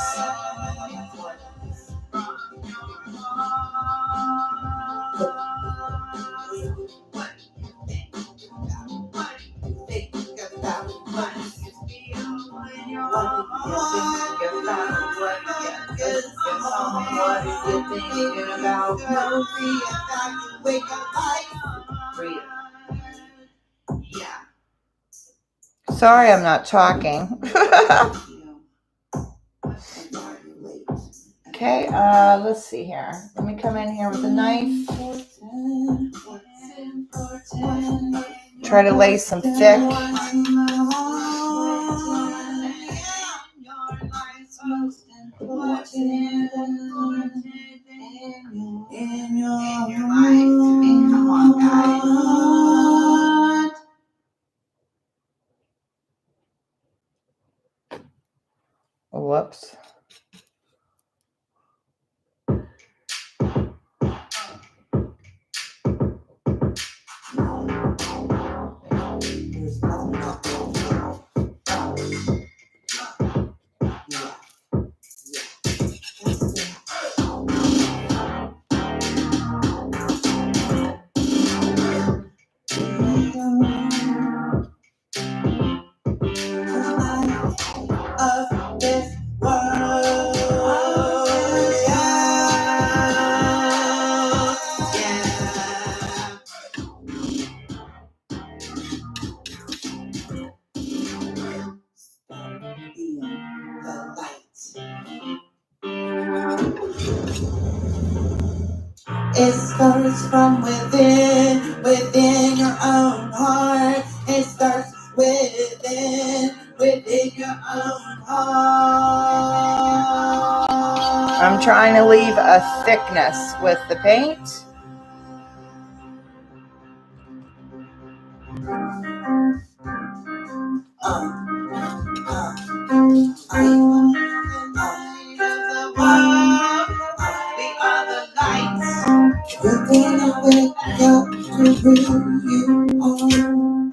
Sorry, I'm not talking. Okay, let's see here. Let me come in here with a knife. Try to lay some thick. Whoops. Of this world, It starts from within your own heart. It starts within your own heart. I'm trying to leave a thickness with the paint. We're gonna wake up to who you are.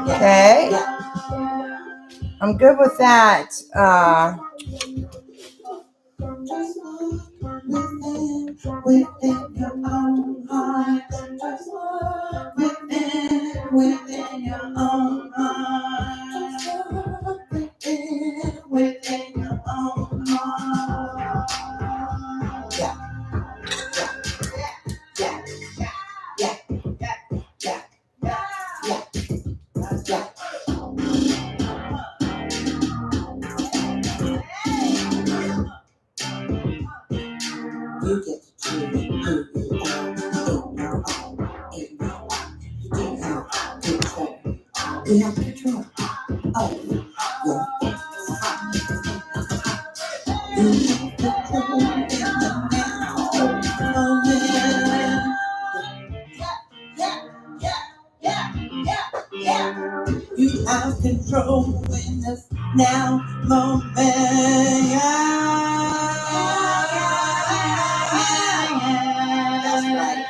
Okay. I'm good with that. Just look within your own heart. Just look within your own heart. Just look within your own heart. You get to choose who you are in your own. You have control. You have control of your thoughts. You have control in the now moment. You have control in this now moment. That's right.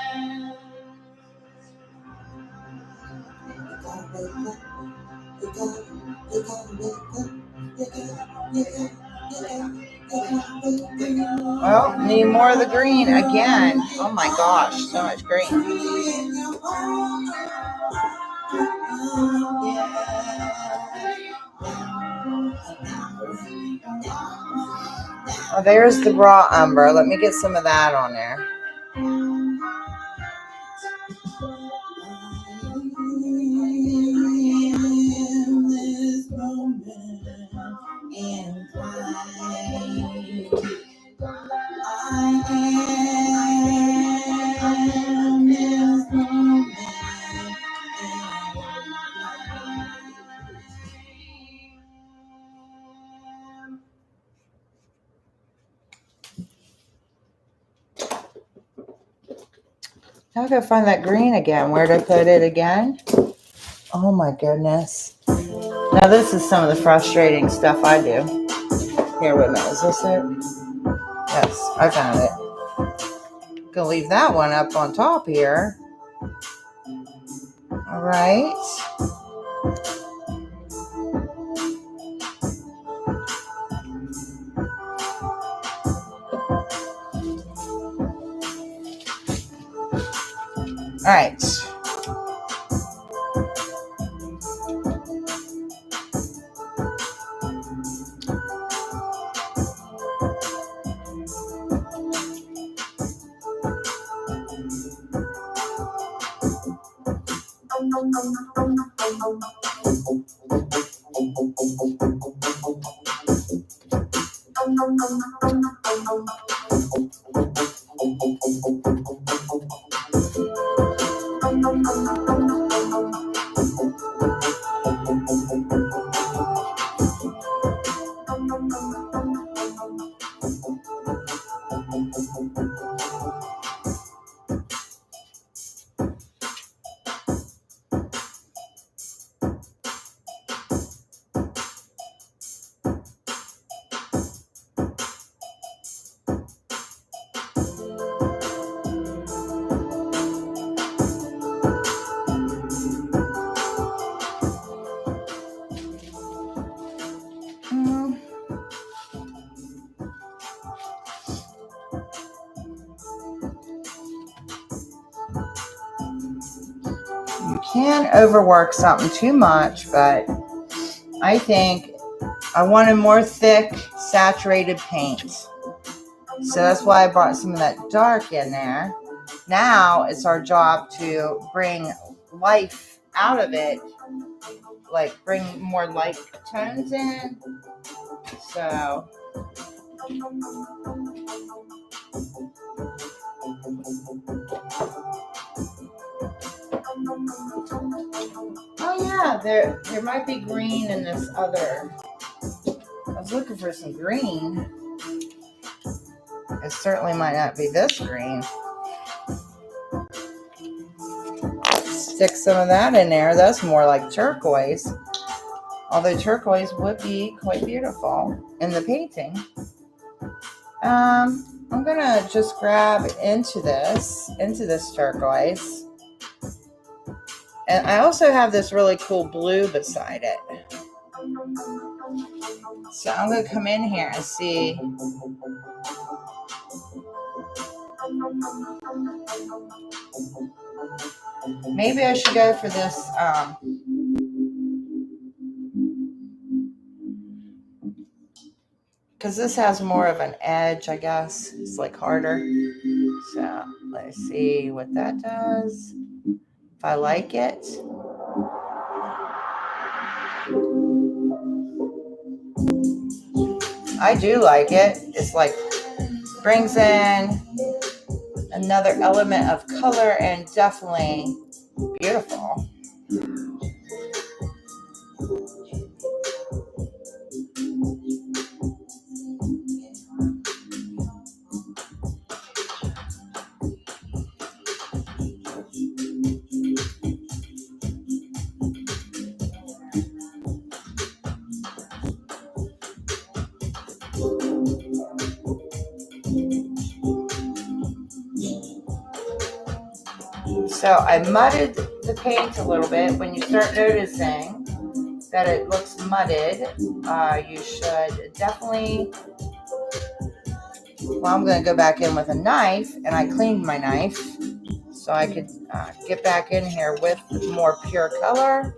Well, need more of the green again. Oh my gosh, so much green. Oh, there's the raw umber. Let me get some of that on there. am this moment. I'll go find that green again. Where'd I put it again? Oh my goodness. Now this is some of the frustrating stuff I do. Here, wait a minute. Is this it? Yes, I found it. Gonna leave that one up on top here. All right. All right. You can't overwork something too much, but I think I wanted more thick, saturated paint. So that's why I brought some of that dark in there. Now it's our job to bring life out of it, like bring more light tones in. So oh yeah, there might be green in this other. I was looking for some green. It certainly might not be this green. Stick some of that in there. That's more like turquoise. Although turquoise would be quite beautiful in the painting. I'm gonna just grab into this turquoise. And I also have this really cool blue beside it. So I'm gonna come in here and see. Maybe I should go for this because this has more of an edge, I guess. It's like harder. So let's see what that does. If I like it. I do like it. It's like brings in another element of color and definitely beautiful. So I mudded the paint a little bit. When you start noticing that it looks mudded, you should definitely, well, I'm going to go back in with a knife, and I cleaned my knife so I could get back in here with more pure color.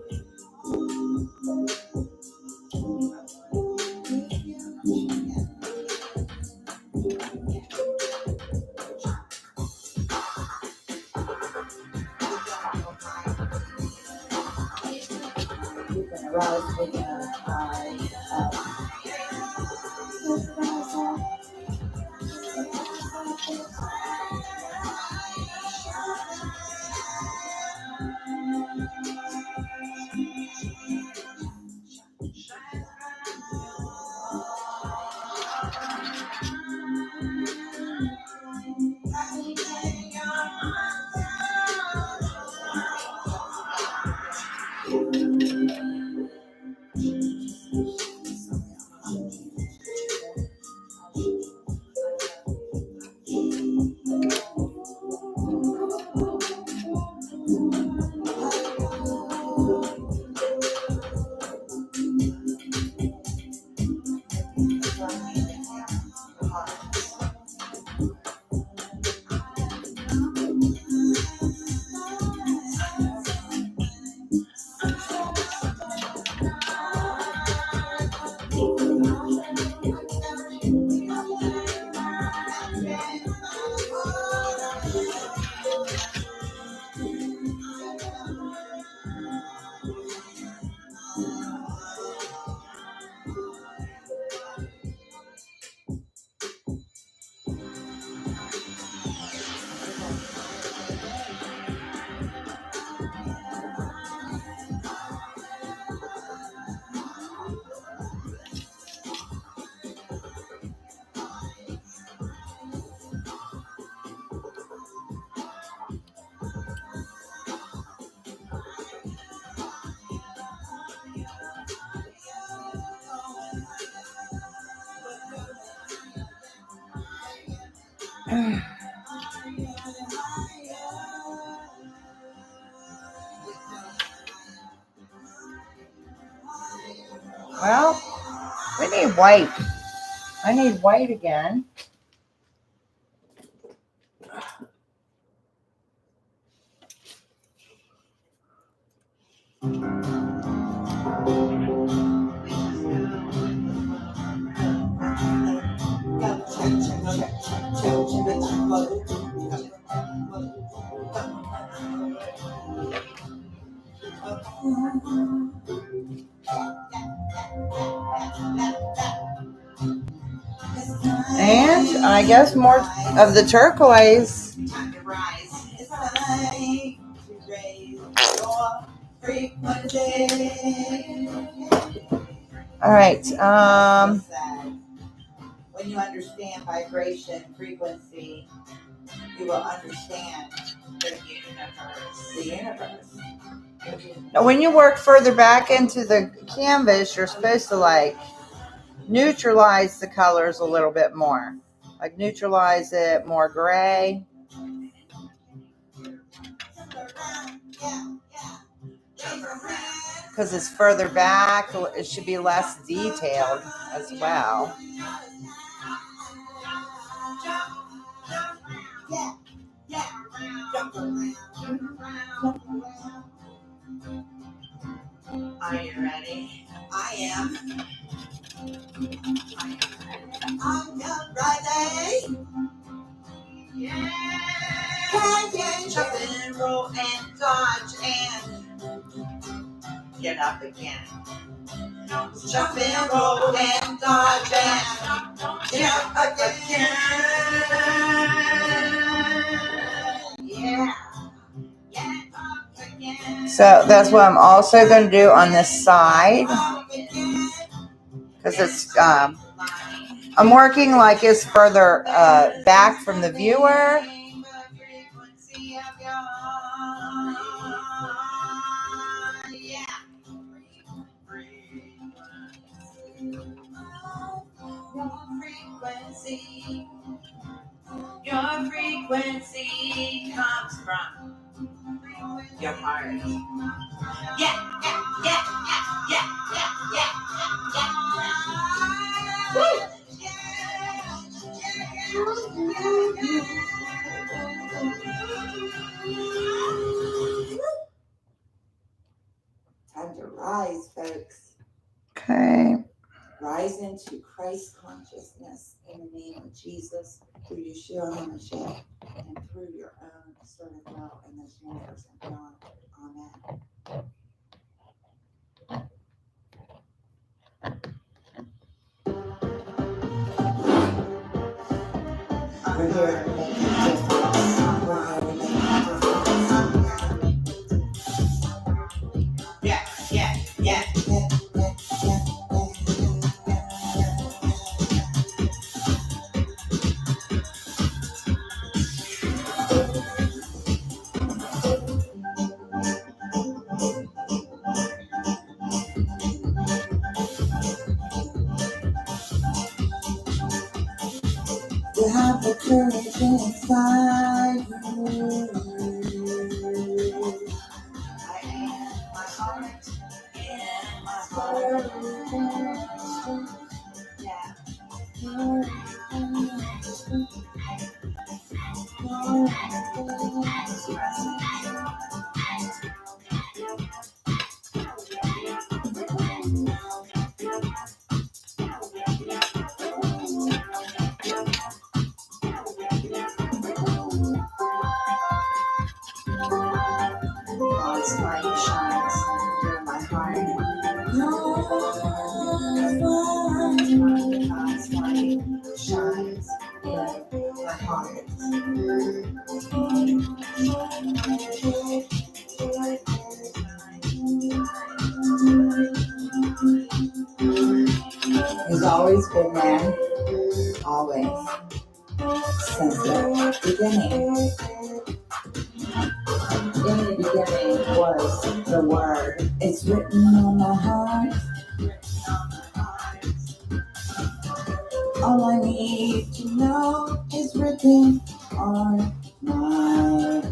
Well, we need white. I need white again. And I guess more of the turquoise. Time to rise. It's time to raise your frequency. All right. When you understand vibration, frequency, you will understand the universe. The universe. Now, when you work further back into the canvas, you're supposed to like neutralize the colors a little bit more. Like neutralize it more gray. Because it's further back, it should be less detailed as well. Are you ready? I am. I'm ready. Yeah. Jump and roll and dodge and get up again. Jump and roll and dodge and get up again. Yeah. So that's what I'm also going to do on this side. Because it's, I'm working like it's further back from the viewer. Your frequency comes from your heart. Yeah. Time to rise, folks. Okay. Rise into Christ consciousness in the name of Jesus, through Yeshua HaMashiach, and through your own servant will in this universe and beyond. Amen. We're here to make a difference. We're here to make a difference. Yeah. You have the courage inside you. I am my heart and my heart. Yeah. God's light shines through my heart. God's light shines in my heart. He's always been there, always, since the beginning. In the beginning was the Word. It's written on my heart. All I need to know is written are my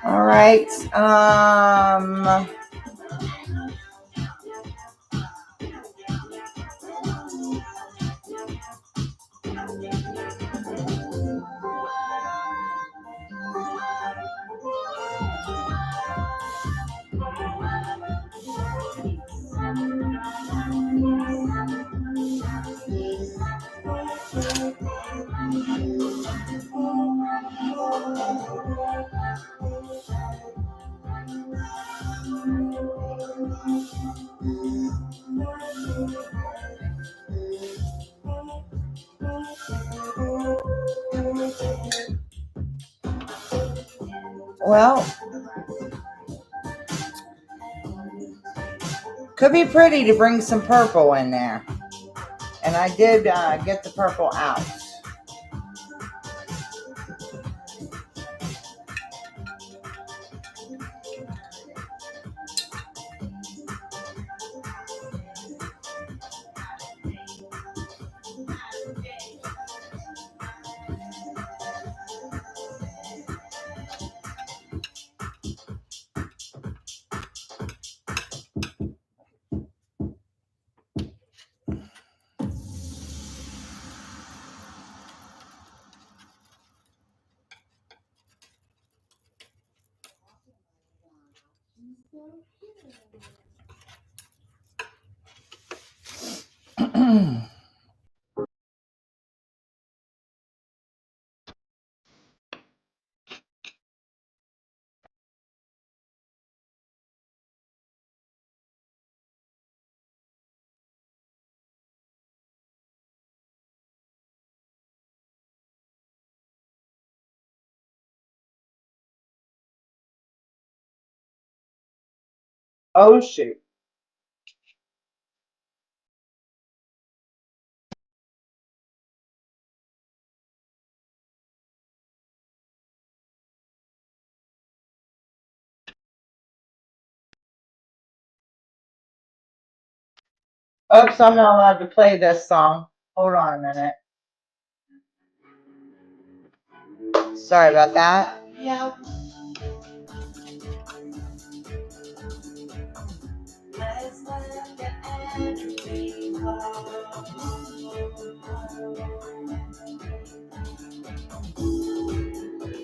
All right. Well, could be pretty to bring some purple in there. And I did get the purple out. Oh, shoot. Oops, I'm not allowed to play this song. Hold on a minute. Sorry about that. Yep. Let's look at everything.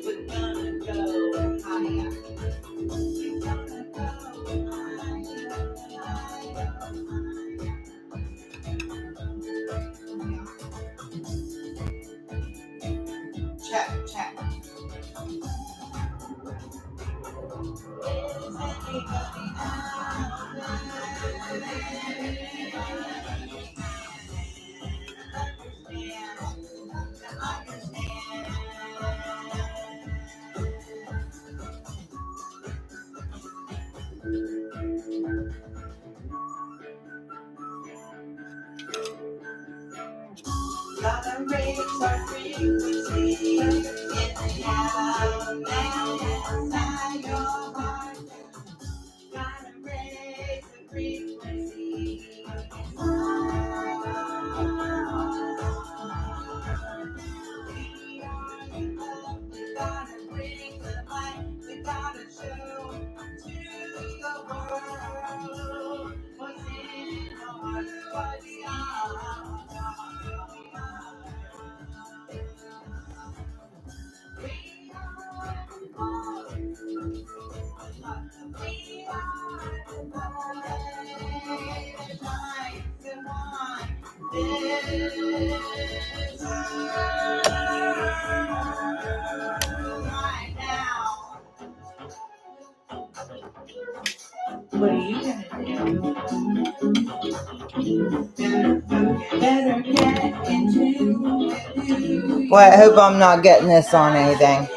We're gonna go higher. We're gonna go higher. Check, check. Is anybody out gotta raise our frequency in the now inside your heart. Gotta raise the frequency inside your heart. We are in love. We gotta bring the light. We gotta show to the world what's in our hearts. What we are. What are you gonna do? Better get into it. Boy, I hope I'm not getting this on anything.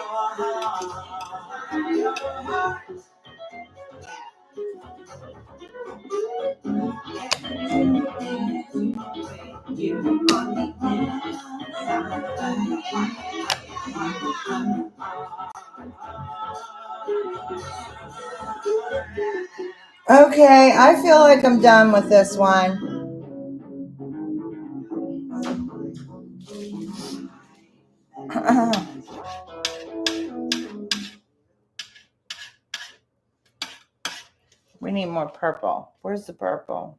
Okay, I feel like I'm done with this one. We need more purple. Where's the purple?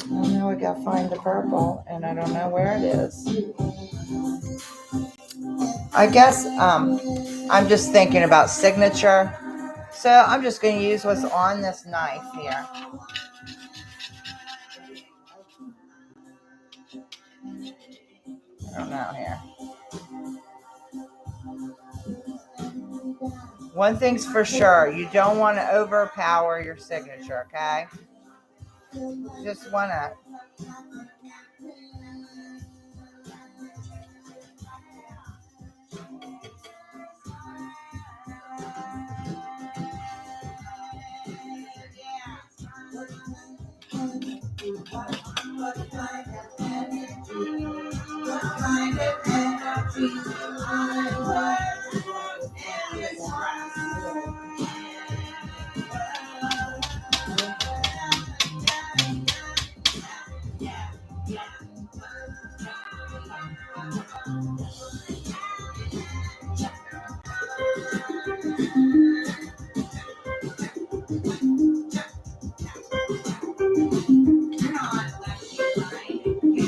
Now we gotta find the purple, and I don't know where it is. I guess I'm just thinking about signature, so I'm just going to use what's on this knife here. I don't know here. One thing's for sure, you don't want to overpower your signature, okay? You just want to.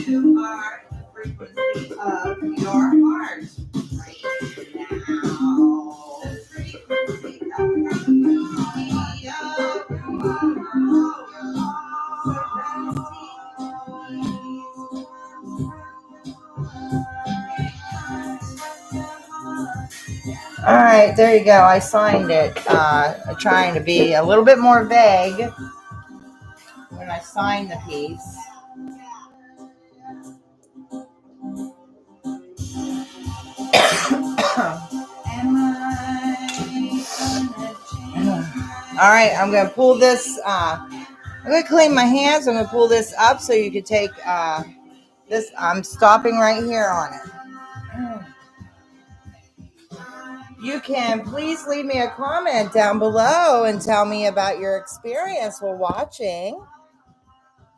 You are the frequency of your heart right now. The frequency of All right, there you go. I signed it. Trying to be a little bit more vague when I sign the piece. All right, I'm going to pull this. I'm going to clean my hands. I'm going to pull this up so you can take this. I'm stopping right here on it. You can please leave me a comment down below and tell me about your experience while watching.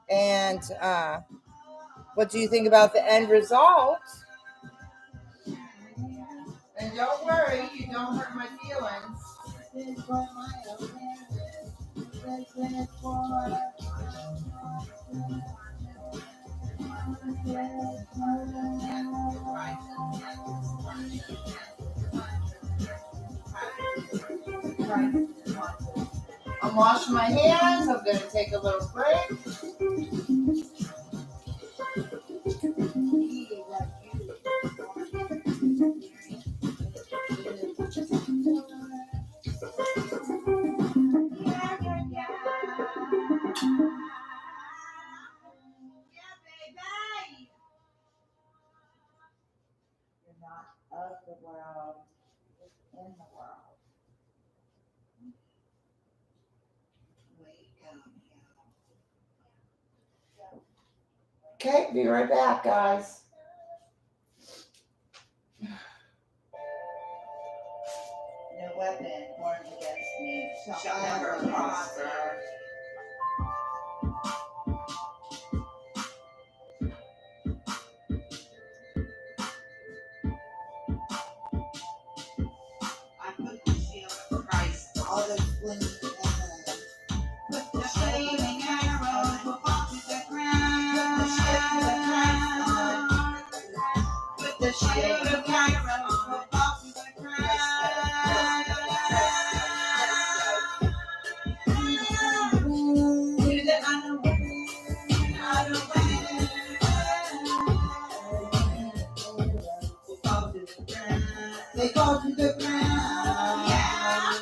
And what do you think about the end result? And don't worry, you don't hurt my feelings. I'm washing my hands. I'm going to take a little break. You're not of the world, you're in the world. Okay, be right back, guys. No weapon formed against me shall ever prosper. I put the shield of Christ all the flaming arrows. Put the flaming arrows will fall to the ground. Put the shield of Christ will fall to the ground. To the unaware, will fall They go to the ground. Yeah.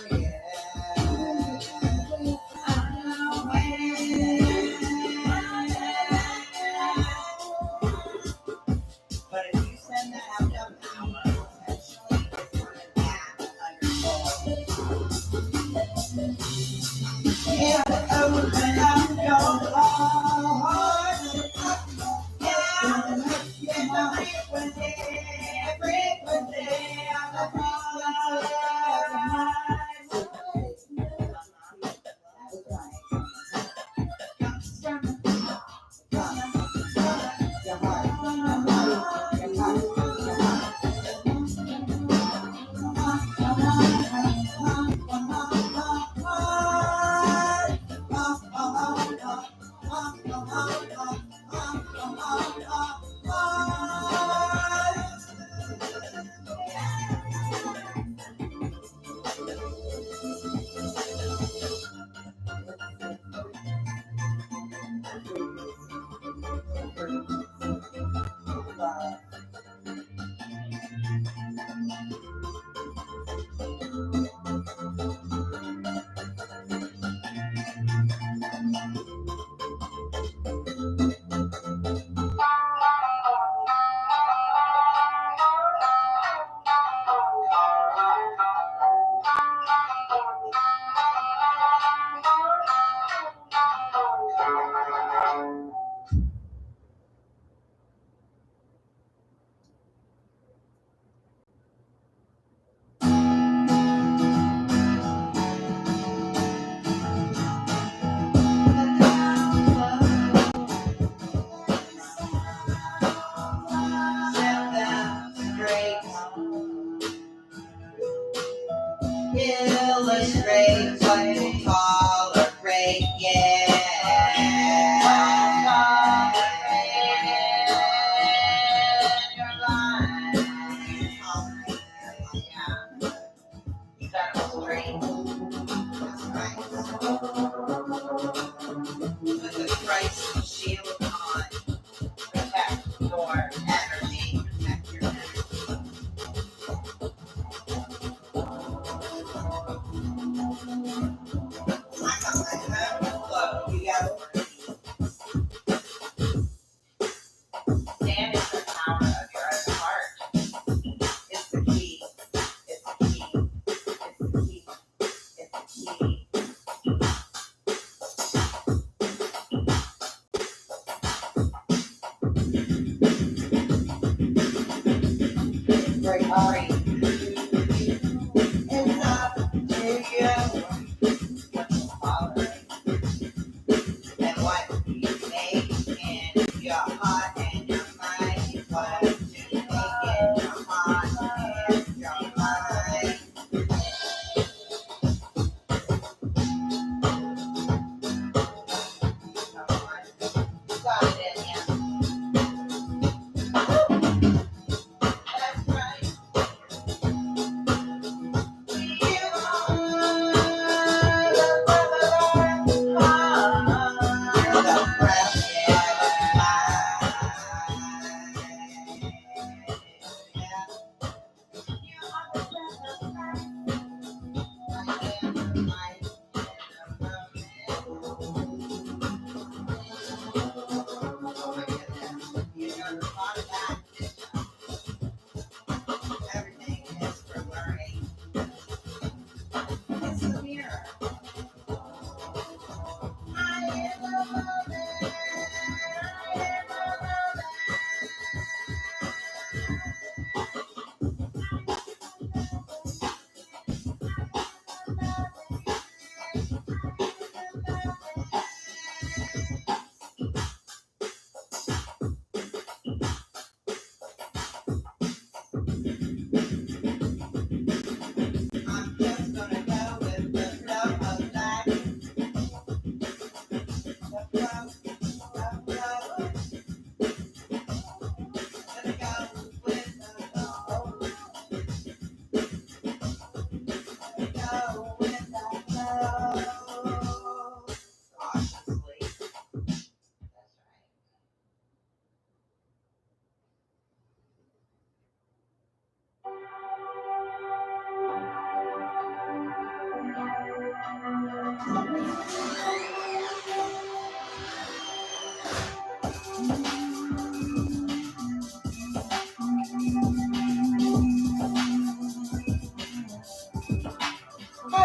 But if you send that out of power, eventually it's going to tap under and open up your heart. Yeah, get the frequency of the illustrate what you tolerate, yeah. Your life. Yeah. You gotta straight. That's right. With the Christ shield on, protect your energy, protect your energy. I got my head flow. You gotta stand in the power of your own heart. It's the key. It's the key. It's the key. It's the key. Break free. It's up to you. What you tolerate and what you make in your heart and your mind. What you make in your heart and your mind. Come on. You got it in you. That's right.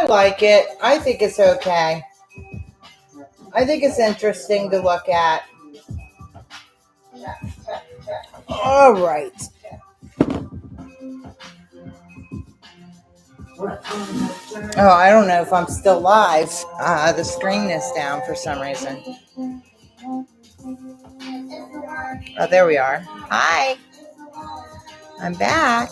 like it. I think it's okay. I think it's interesting to look at. All right. Oh, I don't know if I'm still live. The screen is down for some reason. Oh, there we are. Hi. I'm back.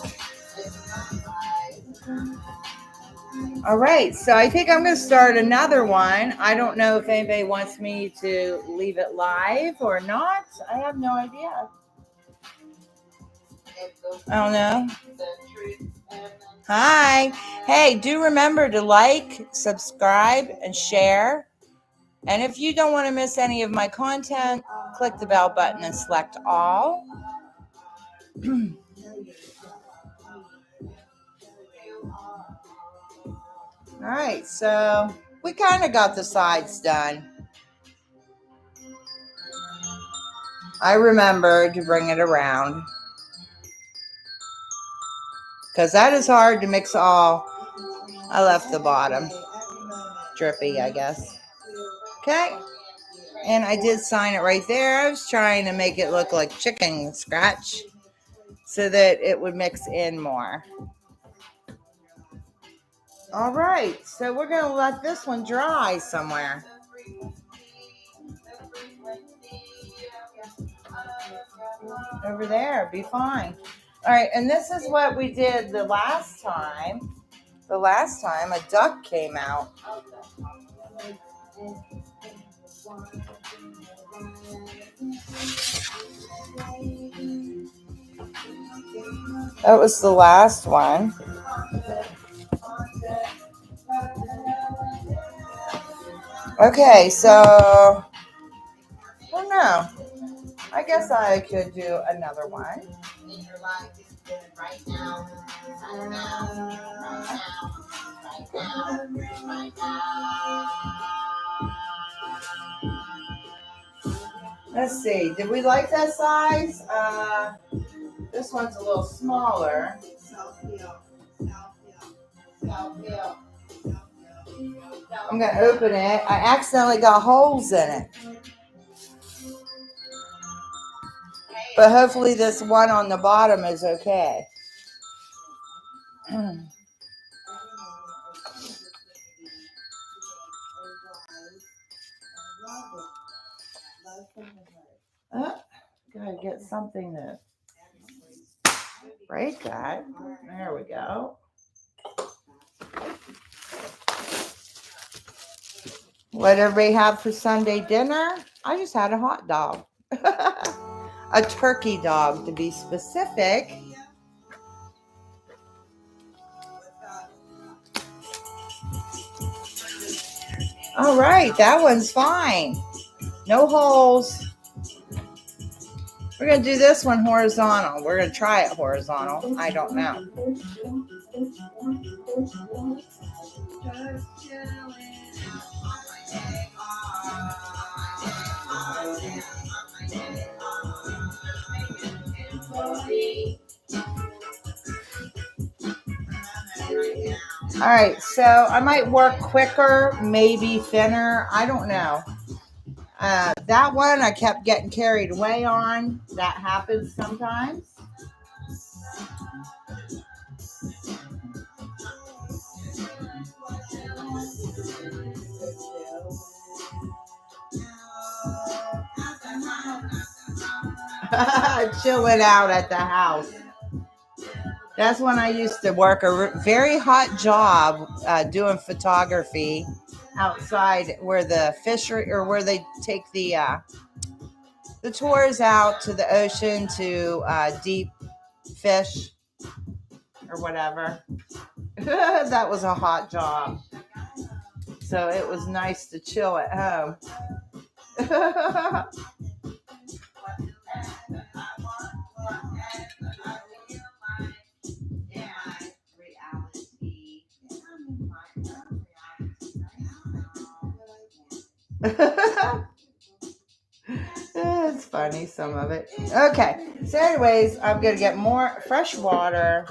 All right. So I think I'm going to start another one. I don't know if anybody wants me to leave it live or not. I have no idea. I don't know. Hi. Hey, do remember to like, subscribe, and share. And if you don't want to miss any of my content, click the bell button and select all. All right, so we kind of got the sides done. I remembered to bring it around because that is hard to mix all. I left the bottom drippy, I guess. Okay. And I did sign it right there. I was trying to make it look like chicken scratch so that it would mix in more. All right, so we're going to let this one dry somewhere. Over there, be fine. All right, and this is what we did the last time. The last time a duck came out. That was the last one. Okay, so I don't know. I guess I could do another one. Let's see. Did we like that size? This one's a little smaller. I'm going to open it. I accidentally got holes in it. But hopefully this one on the bottom is okay. Gotta get something to break that. There we go. What did everybody have for Sunday dinner? I just had a hot dog. A turkey dog, to be specific. All right, that one's fine. No holes. We're going to do this one horizontal. We're going to try it horizontal. I don't know. All right, so I might work quicker, maybe thinner. I don't know. That one I kept getting carried away on. That happens sometimes. Chilling out at the house. That's when I used to work a very hot job doing photography outside where the fishery, or where they take the tours out to the ocean to deep fish or whatever. That was a hot job. So it was nice to chill at home. It's funny, some of it. Okay, so anyways, I'm going to get more fresh water.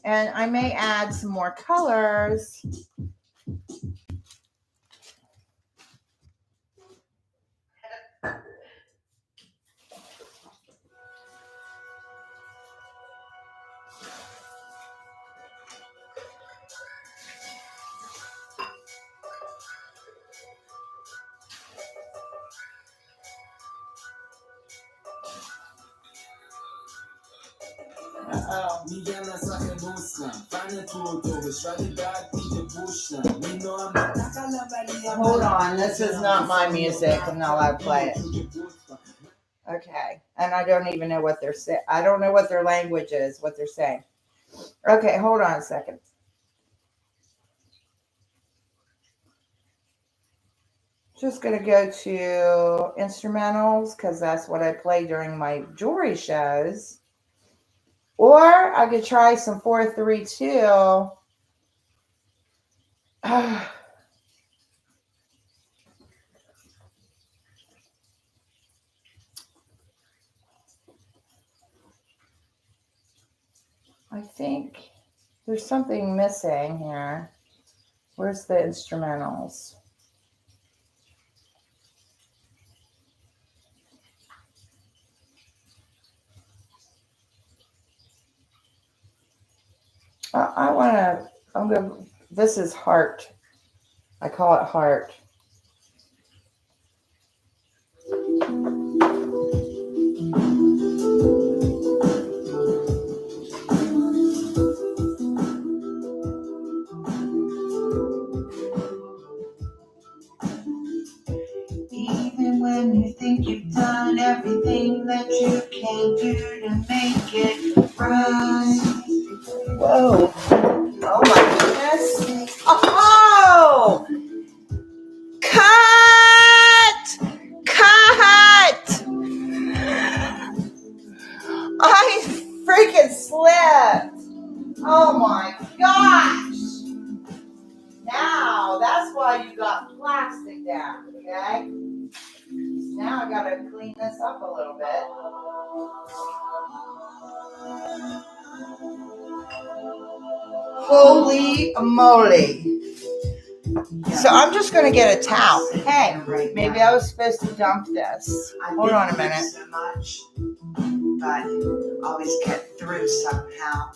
And I may add some more colors. Uh-oh. Hold on, this is not my music. I'm not allowed to play it. Okay, and I don't even know what they're saying. I don't know what their language is, what they're saying. Okay, hold on a second. Just going to go to instrumentals because that's what I play during my jewelry shows. Or I could try some 432. I think there's something missing here. Where's the instrumentals? This is heart. I call it heart. Even when you think you've done everything that you can do to make it right. Whoa. Oh my goodness. Oh! Cut! Cut! I freaking slipped. Oh my gosh. Now, that's why you got plastic down, okay? Now I gotta clean this up a little bit. Holy moly. So I'm just going to get a towel. Hey, maybe I was supposed to dump this. Hold on a minute. So much, but always get through somehow.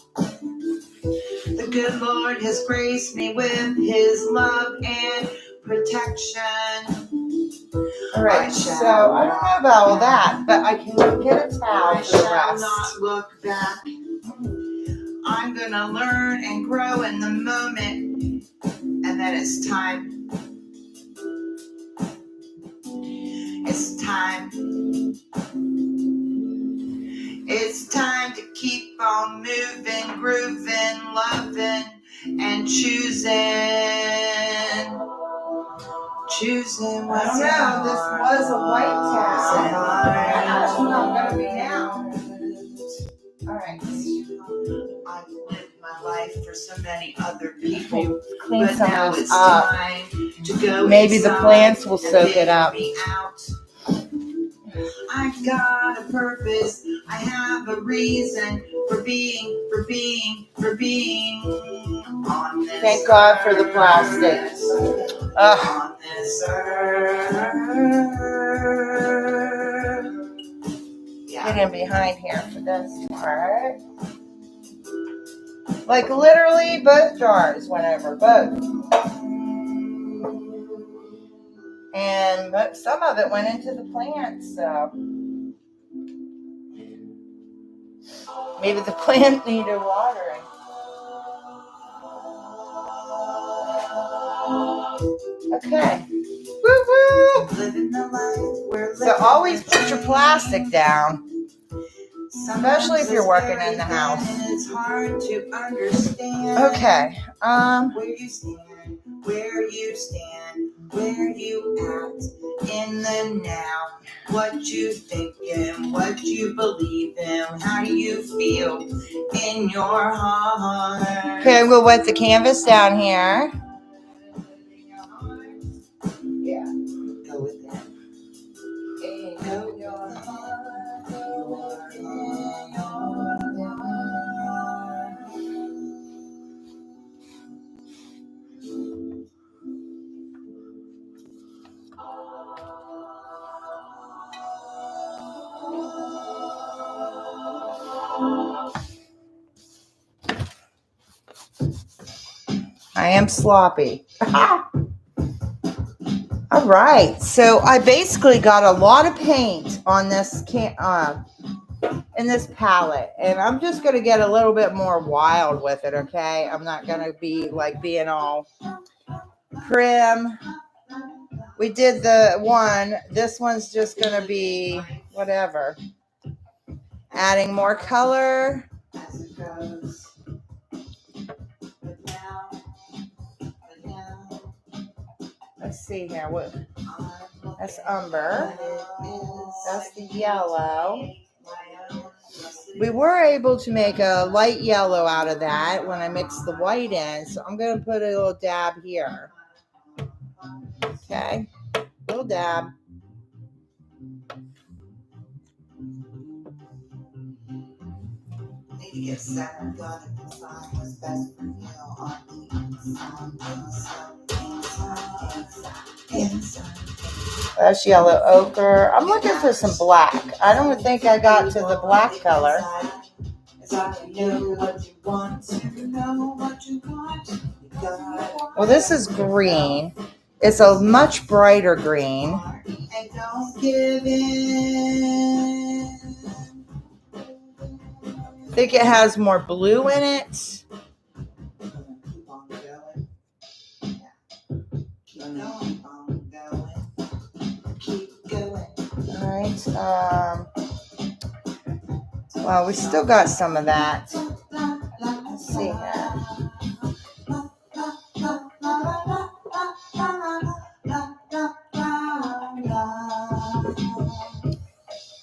The good Lord has graced me with his love and protection. All right, so I don't know about all that, but I can get a towel I for the shall rest. not look back. I'm gonna learn and grow in the moment, and then it's time. It's time. It's time to keep on moving, grooving, loving, and choosing. Choosing what's I don't know, this was a white towel. That's what I'm going to be now. All right. I've lived my life for so many other people, Clean but some now of this it's up. time to go. Maybe the plants will soak it up. I've got a purpose. I have a reason for being on this. Thank God for the plastic. On this earth. Yeah. Get in behind here for this part. Like literally both jars went over, both. And some of it went into the plants, so maybe the plant needed watering. Okay. Woo-woo! Living the life we're living. So always put your plastic down, especially if you're working in the house. It's hard to understand. Okay. Where you stand, where you act in the now. What you thinking, what you believe in, how do you feel in your heart? Okay, I'm gonna wet the canvas down here. Yeah, go with that. Go with your heart, go with your heart. I am sloppy. All right, so I basically got a lot of paint on this in this palette, and I'm just going to get a little bit more wild with it, okay? I'm not going to be like being all prim. We did the one. This one's just going to be whatever. Adding more color. As it goes. But now, Let's see here. What? I'm That's looking umber. at what it is. That's the yellow. We were able to make a light yellow out of that when I mixed the white in. So I'm going to put a little dab here. Okay. Little dab. Need to get settled, got to decide what's best for you on the inside. That's yellow ochre. I'm looking for some black. I don't think I got to the black color. Well, this is green. It's a much brighter green. And don't give in. I think it has more blue in it. Keep on going. Keep on going. Keep going. All right. Well, we still got some of that. Let's see here.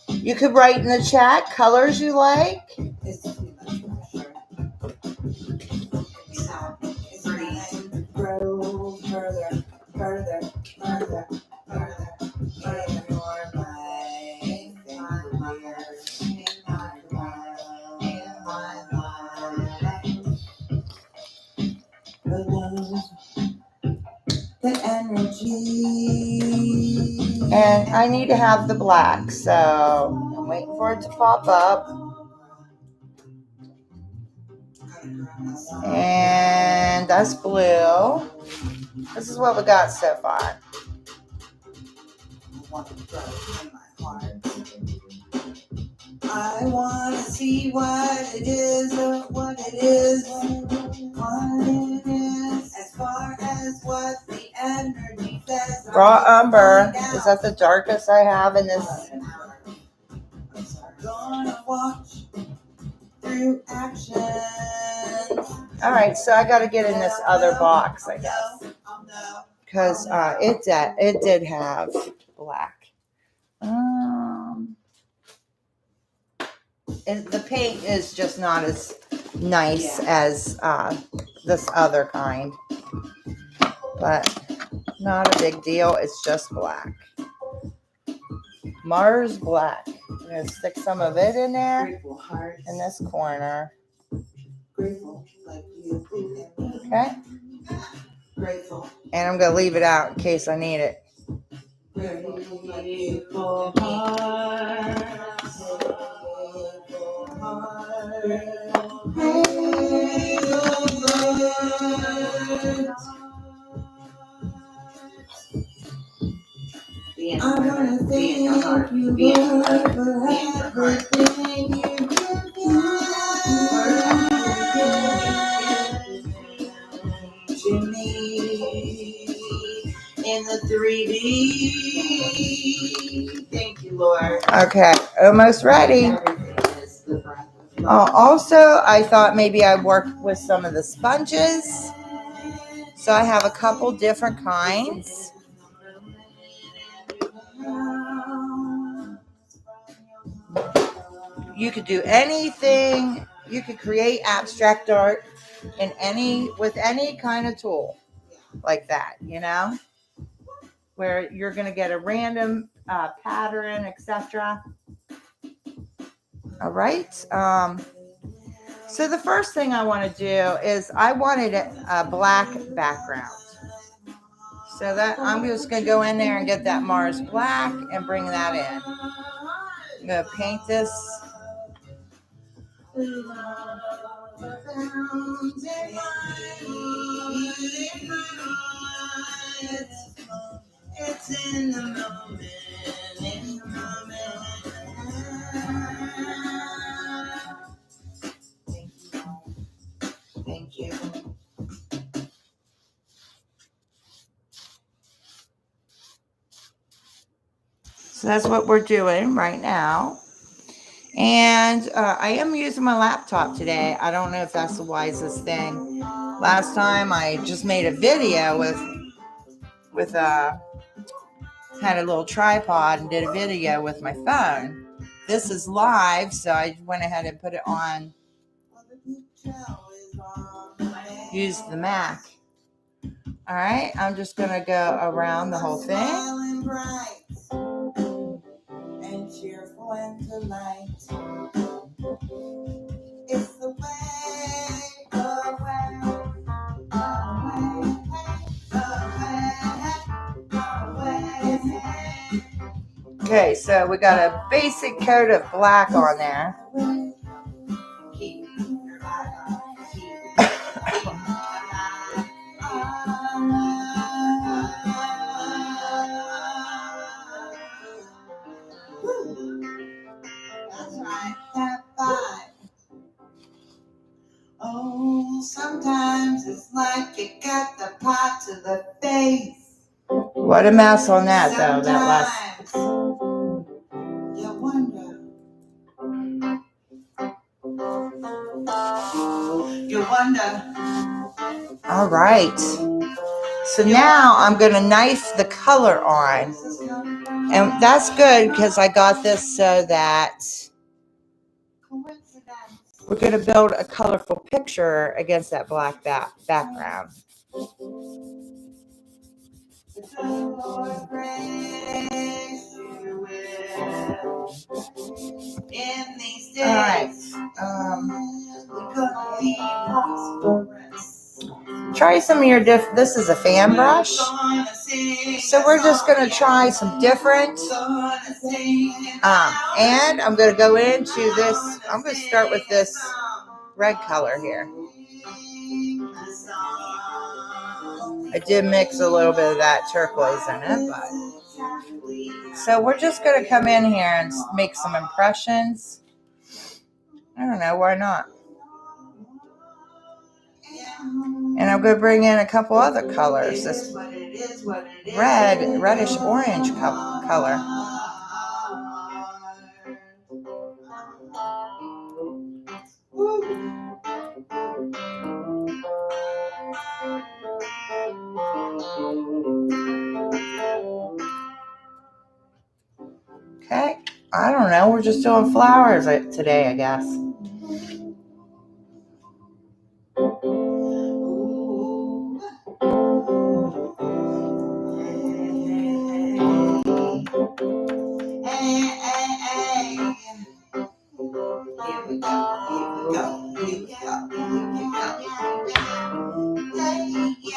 You could write in the chat colors you like. It's too much pressure. So, breathe. Grow further, further, further, further. In your life, in my years, in my life, in my life. The love, the energy. And I need to have the black, so I'm waiting for it to pop up. And that's blue. This is what we got so far. I want to see what it is, what it is, what it is, as far as what the energy says. Raw umber. Is that the darkest I have in this? Gonna watch through action. All right, so I got to get in this other box, I guess, because it did have black. And the paint is just not as nice as this other kind, but not a big deal. It's just black. Mars black. I'm going to stick some of it in there in this corner. Grateful, like you. Okay. Grateful. And I'm going to leave it out in case I need it. Grateful heart. I wanna thank you, Lord, for everything you've given to me in the 3D. Thank you, Lord. Okay, almost ready. Also, I thought maybe I'd work with some of the sponges. So I have a couple different kinds. You could do anything. You could create abstract art with any kind of tool like that, where you're going to get a random pattern, etc. All right. So the first thing I want to do is I wanted a black background. So that I'm just going to go in there and get that Mars black and bring that in. I'm going to paint this. in my heart. It's in the moment, in the moment. Thank you. So that's what we're doing right now. And I am using my laptop today. I don't know if that's the wisest thing. Last time I just made a video with had a little tripod and did a video with my phone. This is live, so I went ahead and put it on. Use the Mac. All right, I'm just gonna go around the whole thing. And cheerful and polite. It's the way, Okay, so we got a basic coat of black on there. That's right, that vibe. Oh, sometimes it's like you got the pot to the face. What a mess on that, though. That last. You wonder. You wonder. All right. So now I'm going to knife the color on. And that's good because I got this so that we're going to build a colorful picture against that black background. All right. Try some of your this is a fan brush. So we're just going to try some different. And I'm going to go into this. I'm going to start with this red color here. I did mix a little bit of that turquoise in it, but so we're just going to come in here and make some impressions. I don't know, why not? And I'm going to bring in a couple other colors. This reddish orange color. Okay, I don't know. We're just doing flowers today, I guess.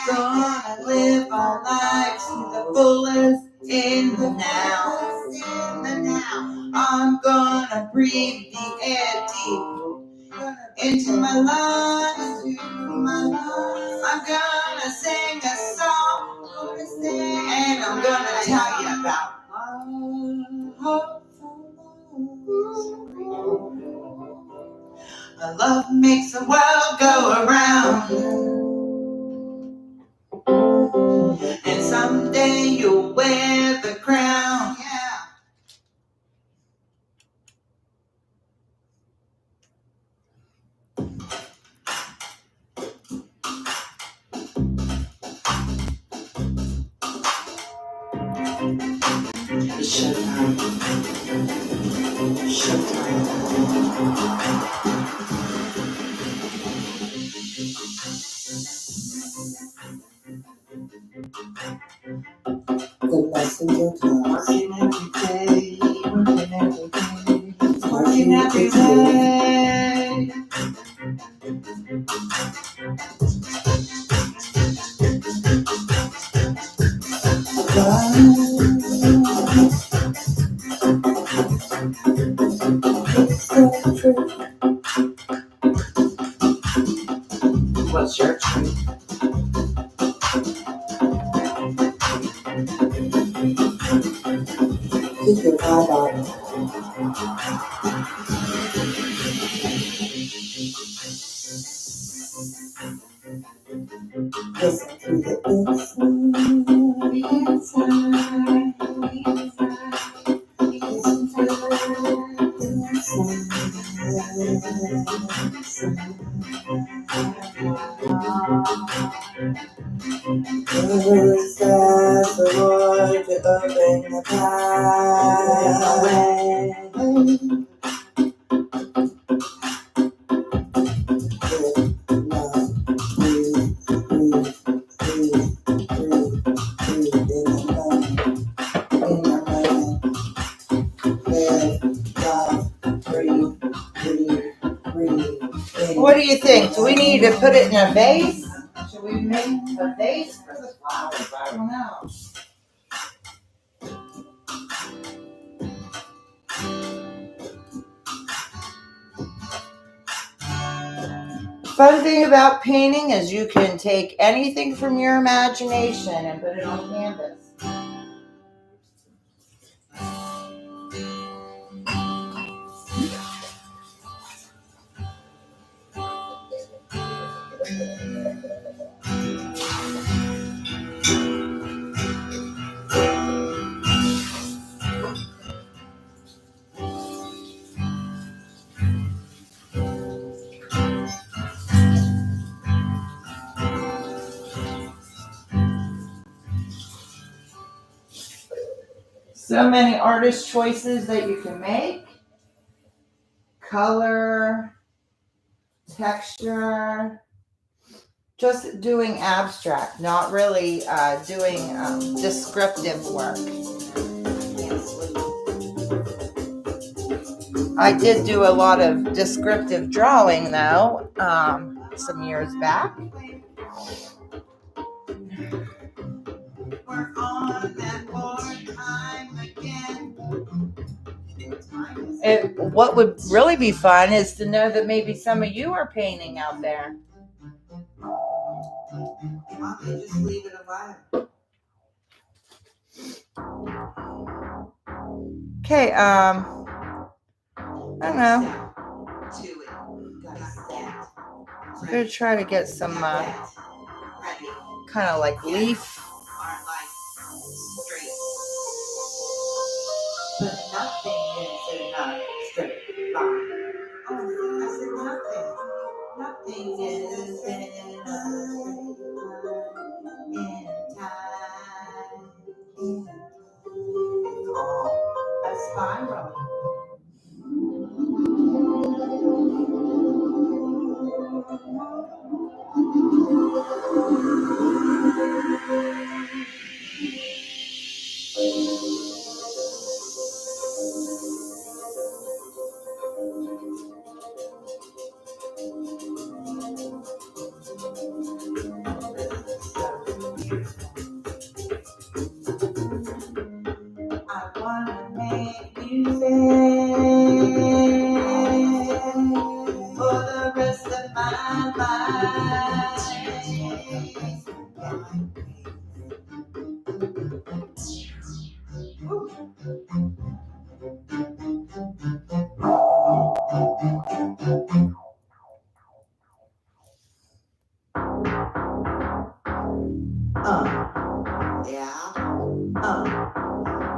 Gonna live our lives to the fullest in the now. I'm gonna breathe the air deep into my lungs. I'm gonna sing a song, and I'm gonna tell you about love. Love makes the world go around. And someday you'll wear the crown. Yeah. It's showtime. The messenger comes. Working every day. What's your truth? Keep your eyeball. Listen to the It's time for Lord to open the highway. What do you think? Do we need to put it in a vase? Should we make a vase for the flowers? I don't know. Fun thing about painting is you can take anything from your imagination and put it on canvas. So many artist choices that you can make. Color, texture, just doing abstract, not really doing descriptive work. I did do a lot of descriptive drawing though, some years back. We're on that board time again. What would really be fun is to know that maybe some of you are painting out there. Why don't you just leave it alone? Okay, I don't know. To it. I'm gonna try to get some kind of like leaf. Aren't like straight. But nothing is in a straight line. Oh, I said nothing. Nothing is in a straight line. In time. It's all a spiral. I wanna make music for the rest of my life.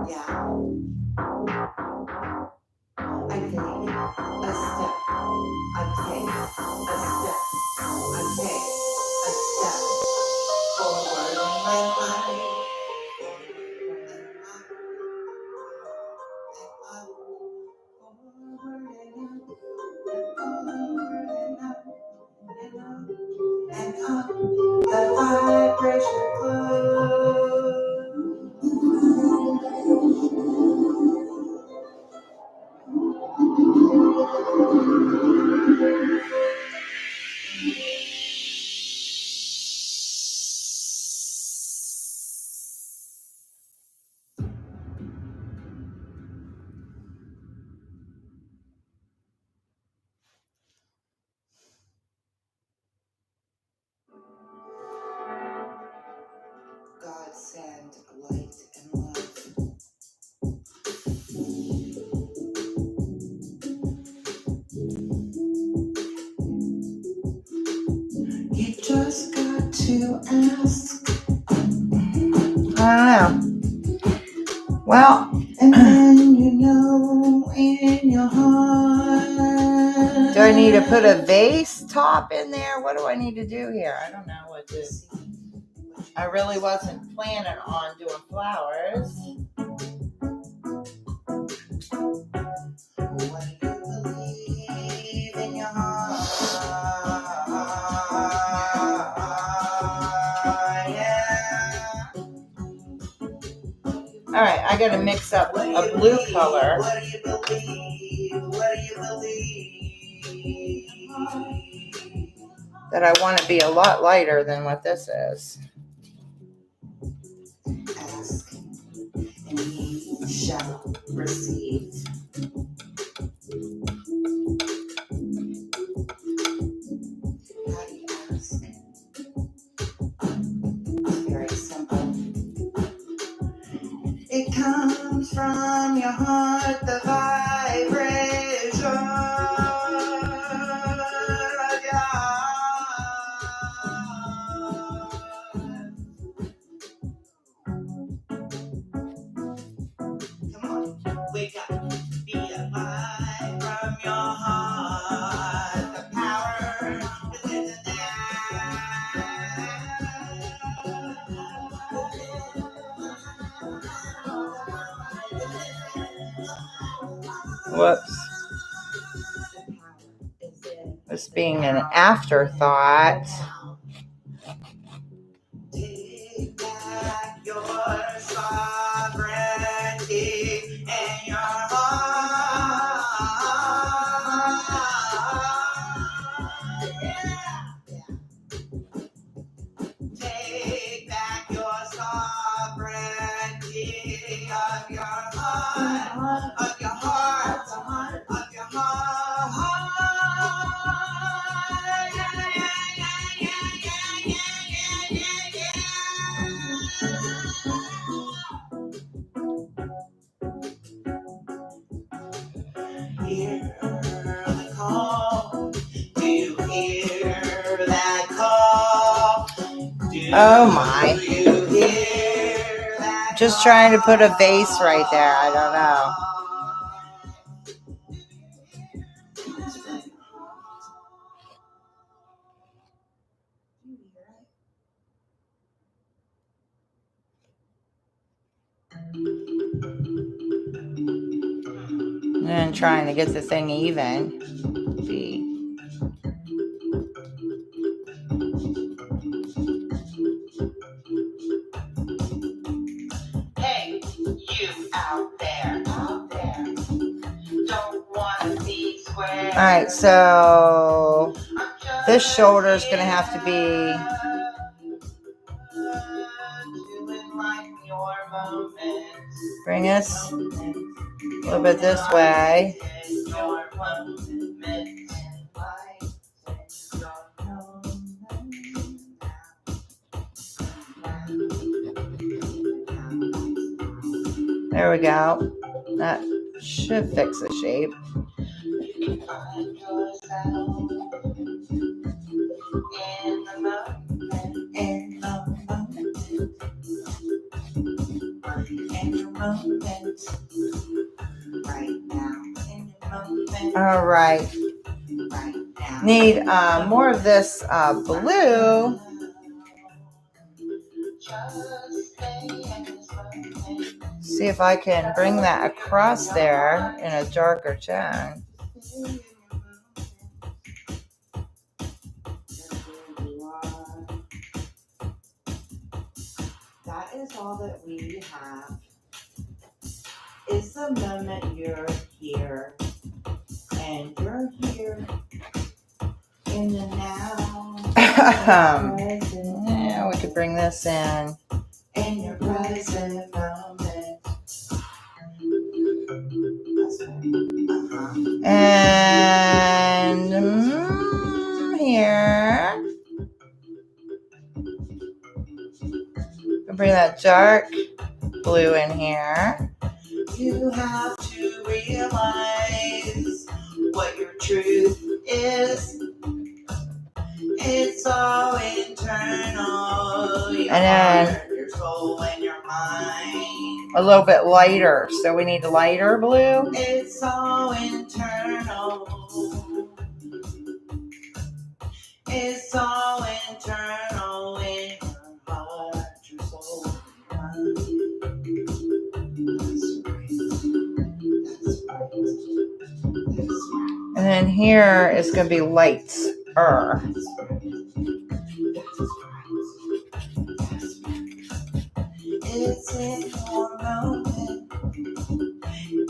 Yeah. I take a step. I take a step. I take a step forward in my life. And up, the vibration God send light and love. just got to ask. I don't know. Well, and then you know in your heart. Do I need to put a vase top in there? What do I need to do here? I don't know what to. I really wasn't planning on doing flowers. What do you believe in your heart? Yeah. All right, I got to mix up a blue color. What do you believe? What do you believe? That I want to be a lot lighter than what this is. Ask, and ye shall receive. How do you ask? It's very simple. It comes from your heart, the vibration of your heart. Come on, wake up, be alive from your heart. The power is in the Whoops. This being an afterthought. Take back your sovereignty and your heart. Yeah. Take back your sovereignty of your heart, of your heart, of your heart. Hear the call. Do you hear that call? Oh my. Do you hear that Just trying to put a vase right there. I don't know. And trying to get the thing even. Hey, you out there, don't want to be square. All right, so this shoulder is going to have to be. Bring us a little bit this way. There we go. That should fix the shape. All right. Need more of this blue. See if I can bring that across there in a darker tone. That is all that we have. It's the moment you're here, and you're here in the now. Yeah, we could bring this in. In your present moment. And here. Bring that dark blue in here. You have to realize what your truth is. It's all internal. And then your soul and your mind. a little bit lighter. So we need lighter blue. It's so internal. It's so internal in your heart, your soul, your mind. And then here is going to be lights. It's in your moment.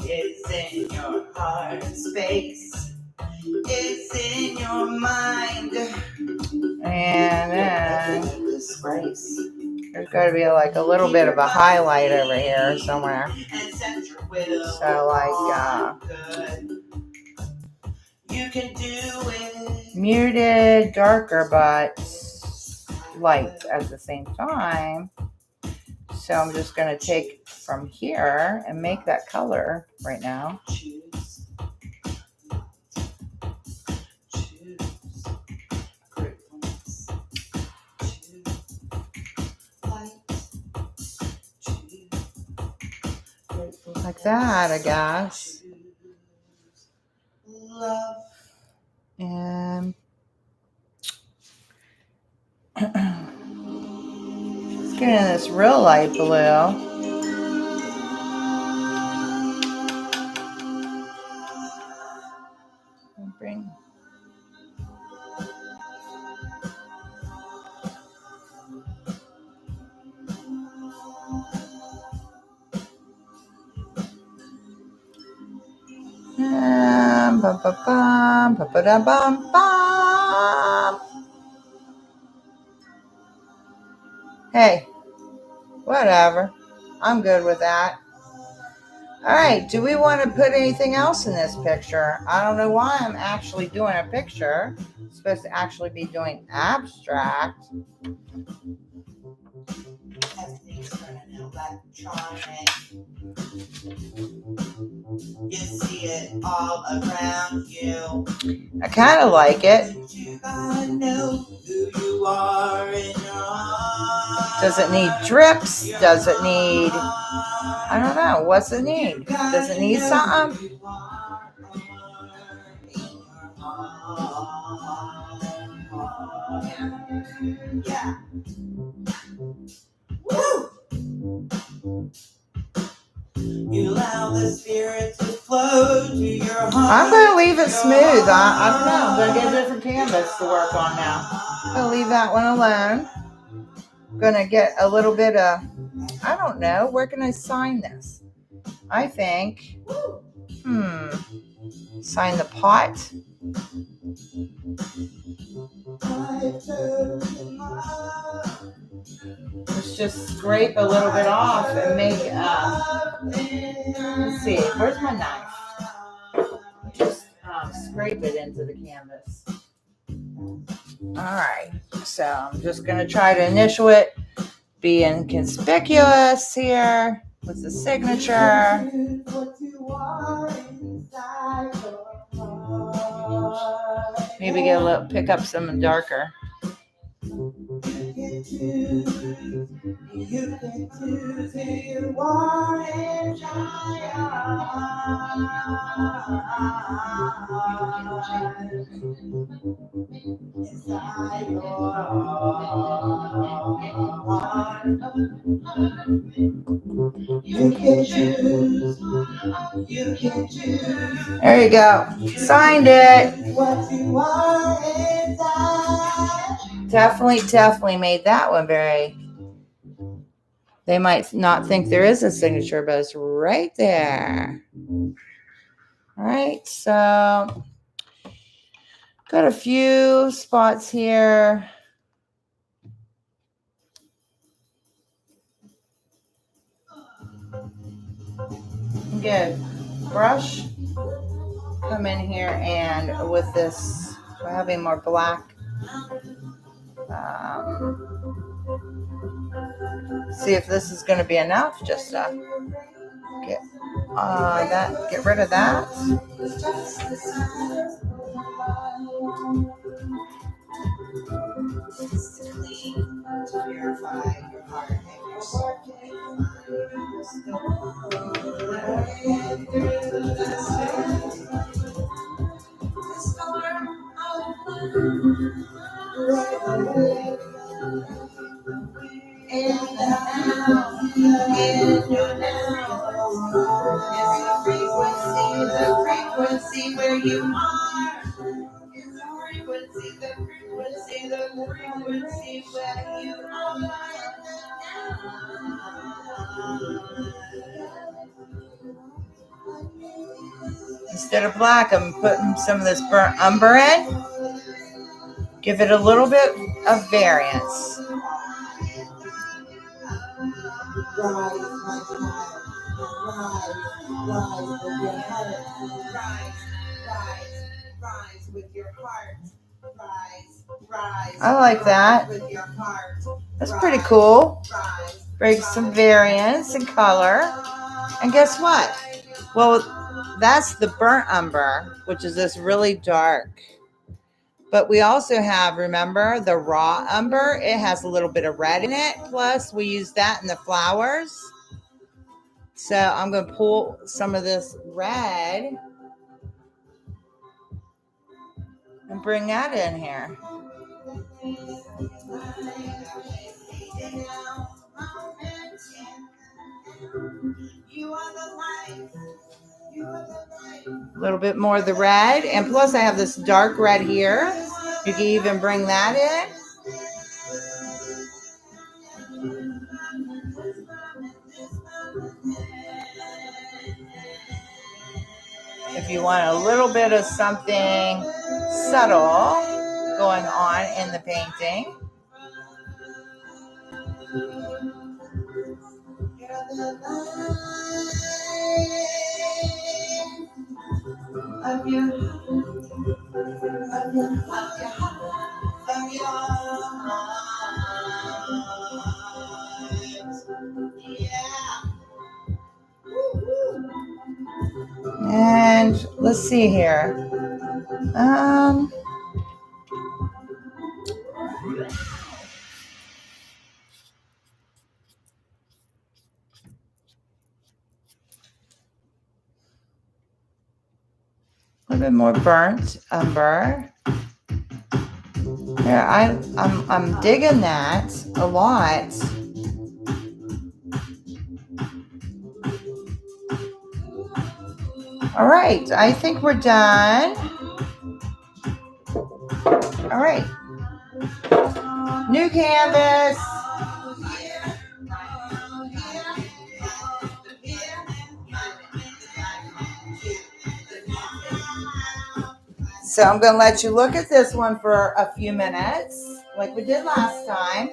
It's in your heart space. It's in your mind. And then Disgrace. there's got to be like a little bit of a highlight over here somewhere. So like you can do it. Muted, darker, but light at the same time. So I'm just going to take from here and make that color right now. Choose gratefulness. Choose light. Choose gratefulness. Like that, I guess. Love. And let's get in this real light blue. Bring bum, bum, bum, bum, bum, bum, bum. Hey, whatever. I'm good with that. All right, do we want to put anything else in this picture? I don't know why I'm actually doing a picture. I'm supposed to actually be doing abstract. Everything's turning electronic. You see it all around you. I kind of like it. You gotta know who you are in your heart. Does it need drips? Does it need, I don't know. What's it need? Does it need something? Yeah. Woo! You allow the spirit to flow to your heart. I'm going to leave it smooth. I don't know. I'm going to get a different canvas to work on now. I'm going to leave that one alone. I'm going to get a little bit of, I don't know. Where can I sign this? I think, sign the pot. Let's just scrape a little bit off and make, let's see, where's my knife? Just scrape it into the canvas. All right, so I'm just going to try to initial it, be inconspicuous here with the signature. Maybe get a little, pick up some darker. You can choose who you are and shine inside your heart. You can choose. You can choose. There you go. Signed it. What you are inside. Definitely made that one very. They might not think there is a signature, but it's right there. All right, so got a few spots here. Good. Brush. Come in here and with this, we're having more black. See if this is going to be enough. Just get rid of that. In the now, in your now. It's the frequency where you are. It's the frequency where you are. Instead of black, I'm putting some of this burnt umber in. Give it a little bit of variance. Rise, my child. Rise with your heart. Rise with your heart. Rise. I like that. With your heart. That's pretty cool. Brings some variance and color. And guess what? Well, that's the burnt umber, which is this really dark. But we also have, remember, the raw umber. It has a little bit of red in it. Plus, we use that in the flowers. So I'm going to pull some of this red and bring that in here. A little bit more of the red. And plus, I have this dark red here. You can even bring that in. If you want a little bit of something subtle going on in the painting. And let's see here. A little bit more burnt umber. Yeah, I'm digging that a lot. All right, I think we're done. All right. New canvas. So I'm going to let you look at this one for a few minutes, like we did last time.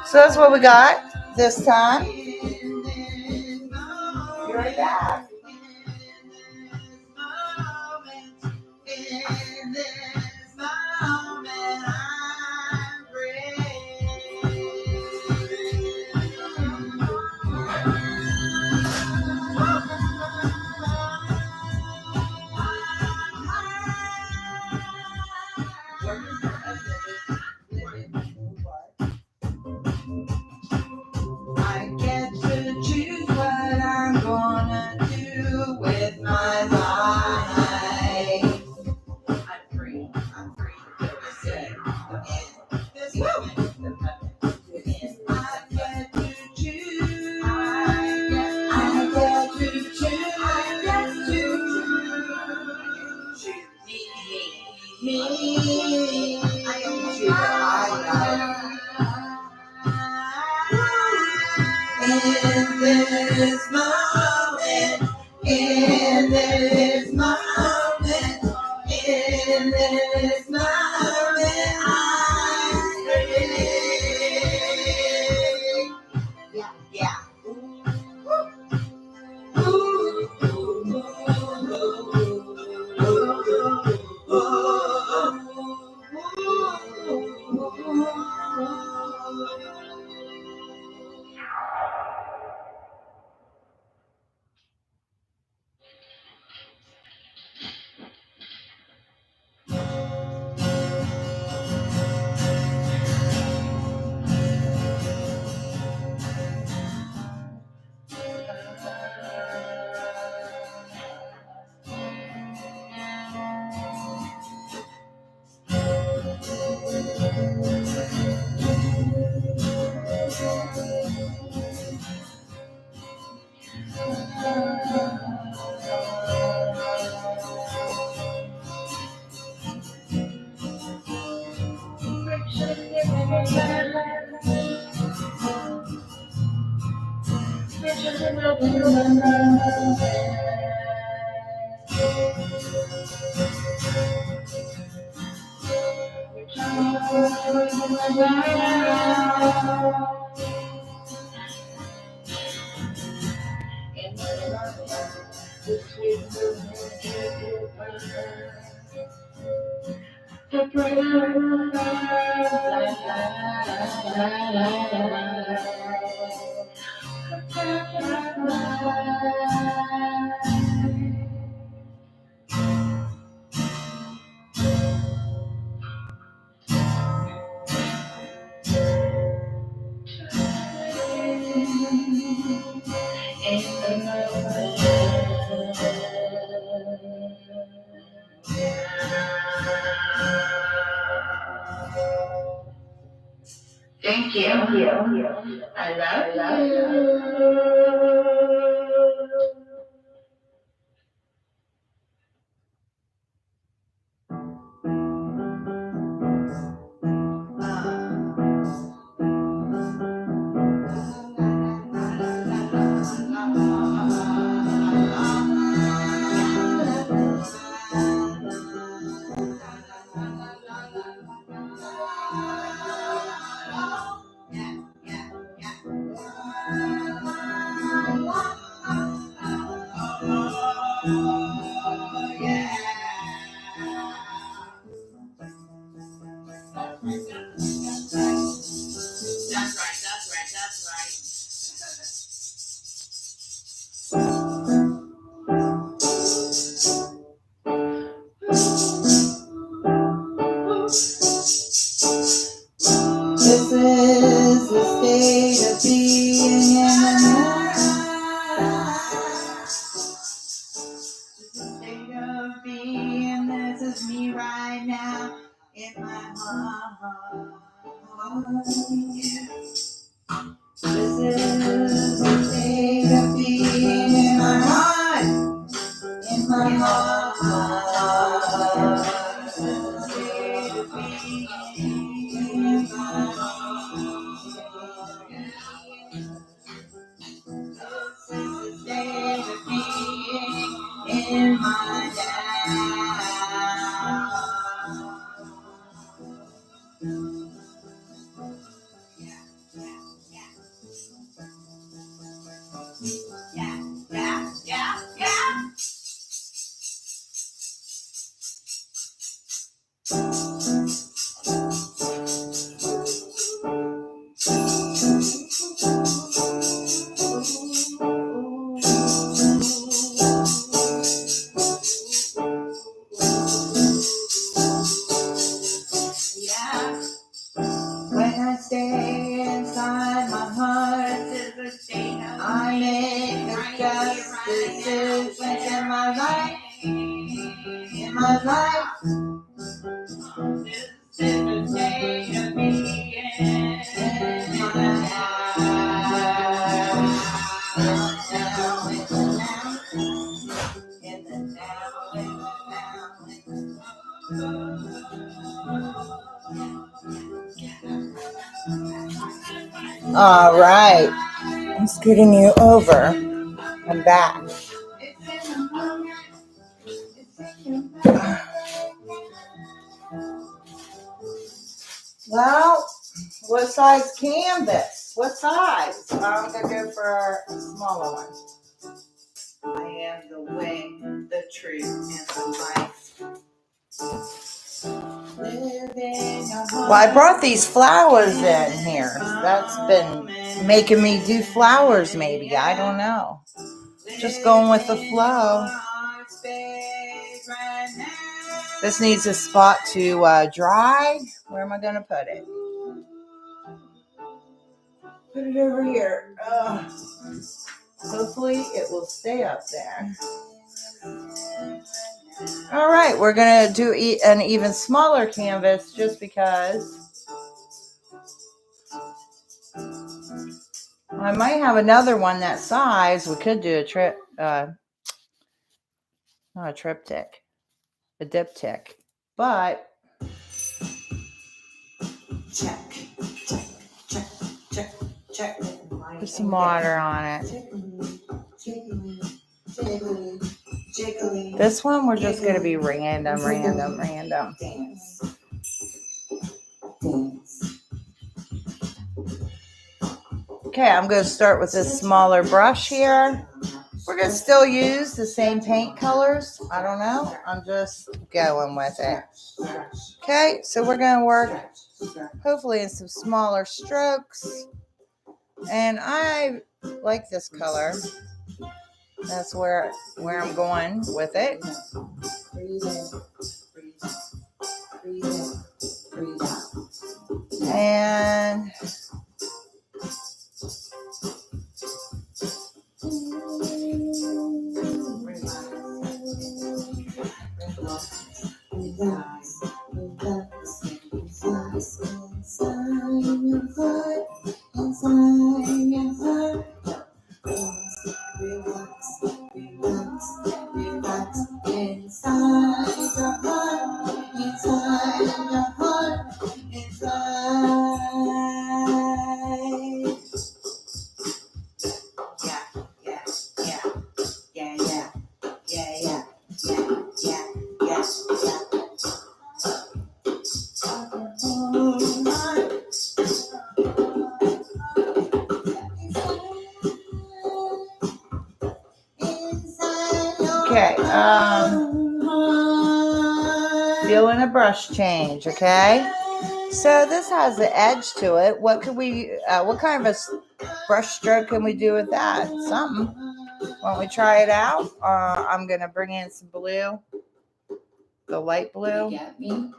So that's what we got this time. Be right back. I get to choose what I'm gonna do with my life. I'm free. This moment, I get to choose. I get to choose. Me. I get to choose. Thank you. I love you. That's This is the state of being in the night. State of being, this is me right now in my heart. This is the state of being in my heart, in my heart. This is the state of being in my heart. This is the state of being in my now. Yeah. When I stay inside my heart, I make the best decisions in my life. In my life, this is the state of being in my life. In the now, in the All right. I'm scooting you over. I'm back. Well, what size canvas? What size? I'm going to go for a smaller one. I am the way, the truth, and the life. Well, I brought these flowers in here. That's been making me do flowers maybe. I don't know. Just going with the flow. This needs a spot to dry. Where am I going to put it? Put it over here. Hopefully it will stay up there. All right, we're going to do an even smaller canvas just because I might have another one that size. We could do not a triptych, a diptych, but Check. Put some water on it. This one we're just going to be random. Okay, I'm going to start with this smaller brush here. We're going to still use the same paint colors. I don't know. I'm just going with it. Okay, so we're going to work hopefully in some smaller strokes. And I like this color. That's where I'm going with it. And okay, feeling a brush change, okay? So this has the edge to it. What kind of a brush stroke can we do with that? Something. Why don't we try it out? I'm going to bring in some blue, the light blue. Get me?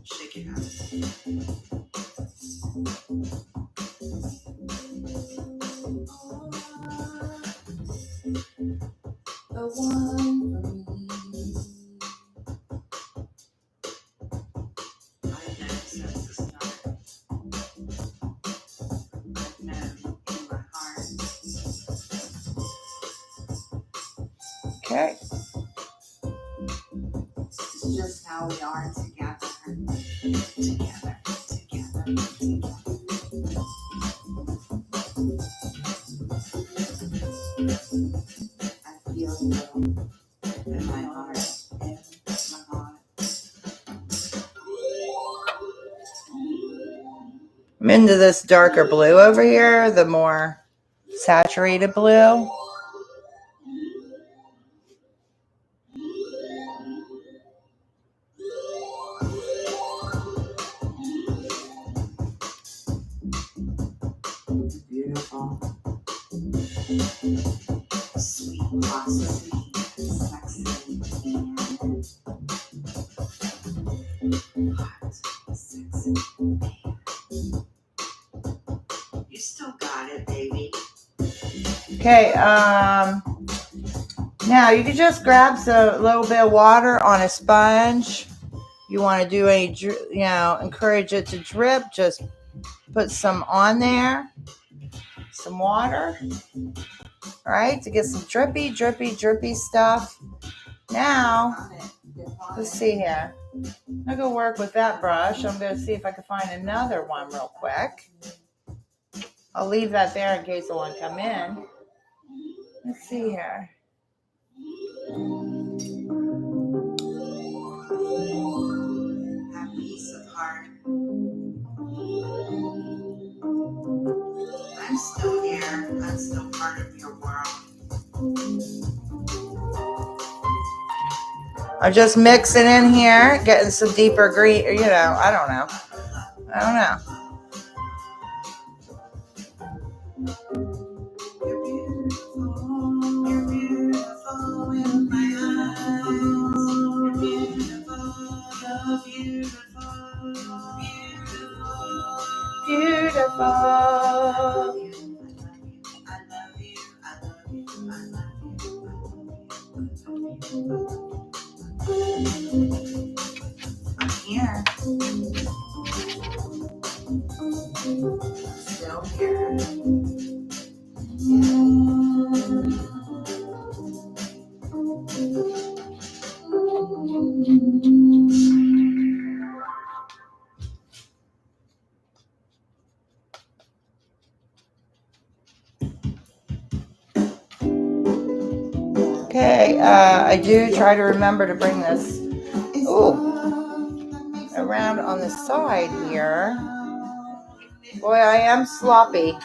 Shake it out. The one for me. I've known since the start. I've known in my heart. Okay. It's just how we are together. Together. I feel you in my heart, in my heart. I'm into this darker blue over here, the more saturated blue. Beautiful. Sweet, bossy, sexy, and hot, sexy man. You still got it, baby. Okay, now you can just grab a little bit of water on a sponge. You want to do any, encourage it to drip, just put some on there, some water, all right, to get some drippy stuff. Now, let's see here. I'm going to work with that brush. I'm going to see if I can find another one real quick. I'll leave that there in case I want to come in. Let's see here. Have peace of heart. I'm still here. I'm still part of your world. I'm just mixing in here, getting some deeper green, I don't know. You're beautiful in my eyes. You're beautiful. I'm here. Okay, I do try to remember to bring this around on the side here. Boy, I am sloppy.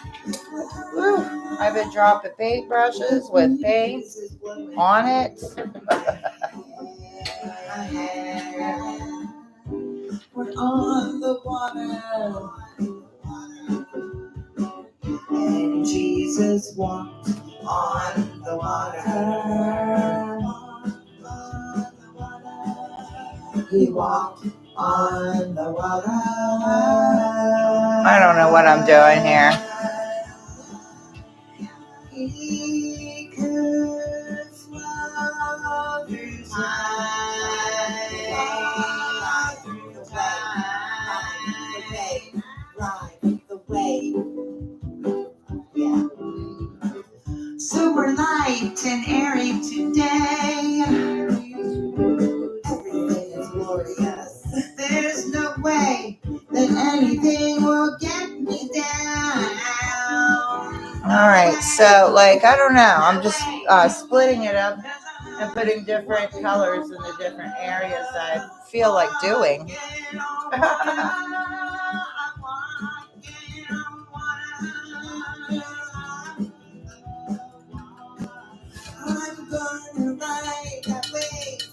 Woo. I've been dropping paintbrushes with paint on it. We're on the water, and Jesus walked on the water. He walked on the water. I don't know what I'm doing here. He could swallow through time, ride the wave. Yeah. Super light and airy today. Everything is glorious. There's no way that anything will get me down. All right, so like, I don't know. I'm just splitting it up and putting different colors in the different areas that I feel like doing. I'm gonna ride that wave.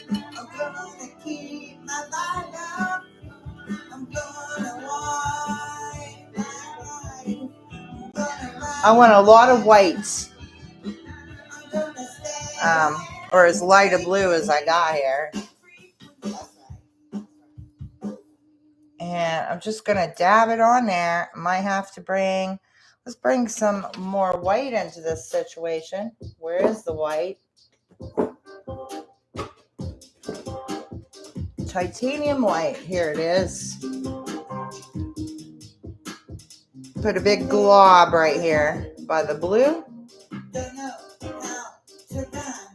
I'm gonna keep my light up. I'm gonna ride that ride. I want a lot of whites, I'm gonna stay. or as light a blue as I got here. And I'm just going to dab it on there. Might have to let's bring some more white into this situation. Where is the white? Titanium white. Here it is. Put a big glob right here by the blue. Don't know how to run,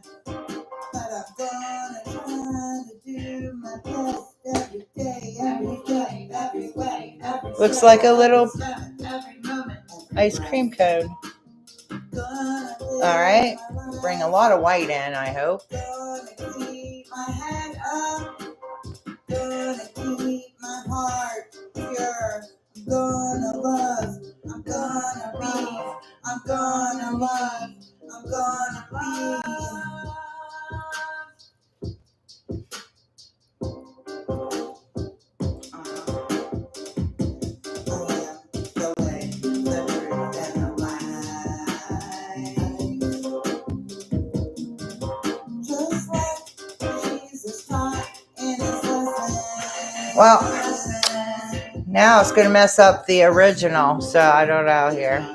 but I'm gonna try to do my best every day, every way, every Looks step, like a little every moment, ice cream cone. All right. Bring a lot of white in, I hope. Gonna keep my head up, gonna keep my heart pure. I'm gonna love, I'm gonna breathe, I'm gonna love, I'm gonna be. Well, now it's going to mess up the original, so I don't know here.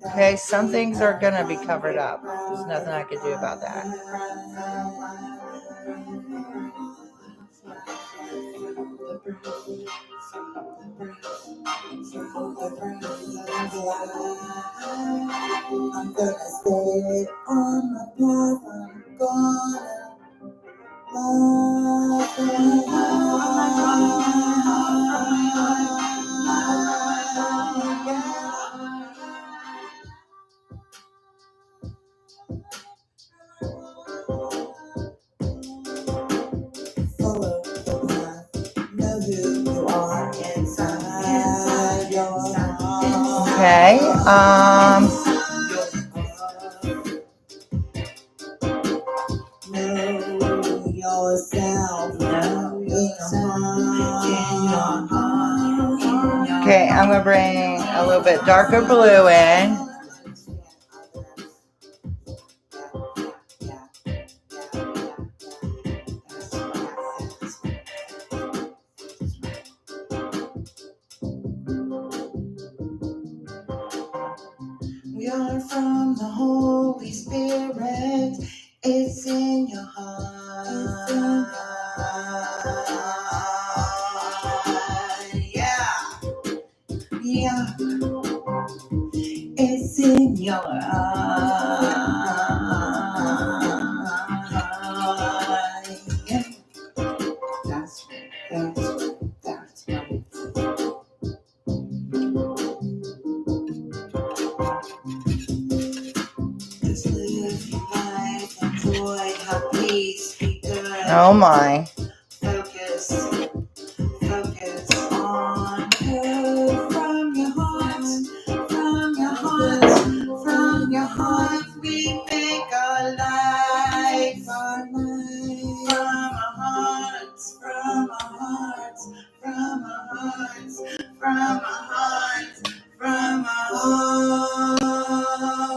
Okay, some things are going to be covered up. There's nothing I can do about that. I'm gonna stay on my path. I'm gonna follow the path. Know who you are inside your heart. Okay. Know yourself. Okay, I'm going to bring a little bit darker blue in. We are from the Holy Spirit. It's in your heart. Yeah. Yeah. your eye. That's right. Just live your life, enjoy, have peace, be good. Oh my. Focus on her from your heart, from your heart. We make our life, from our hearts, from our hearts, from our hearts, from our hearts, from our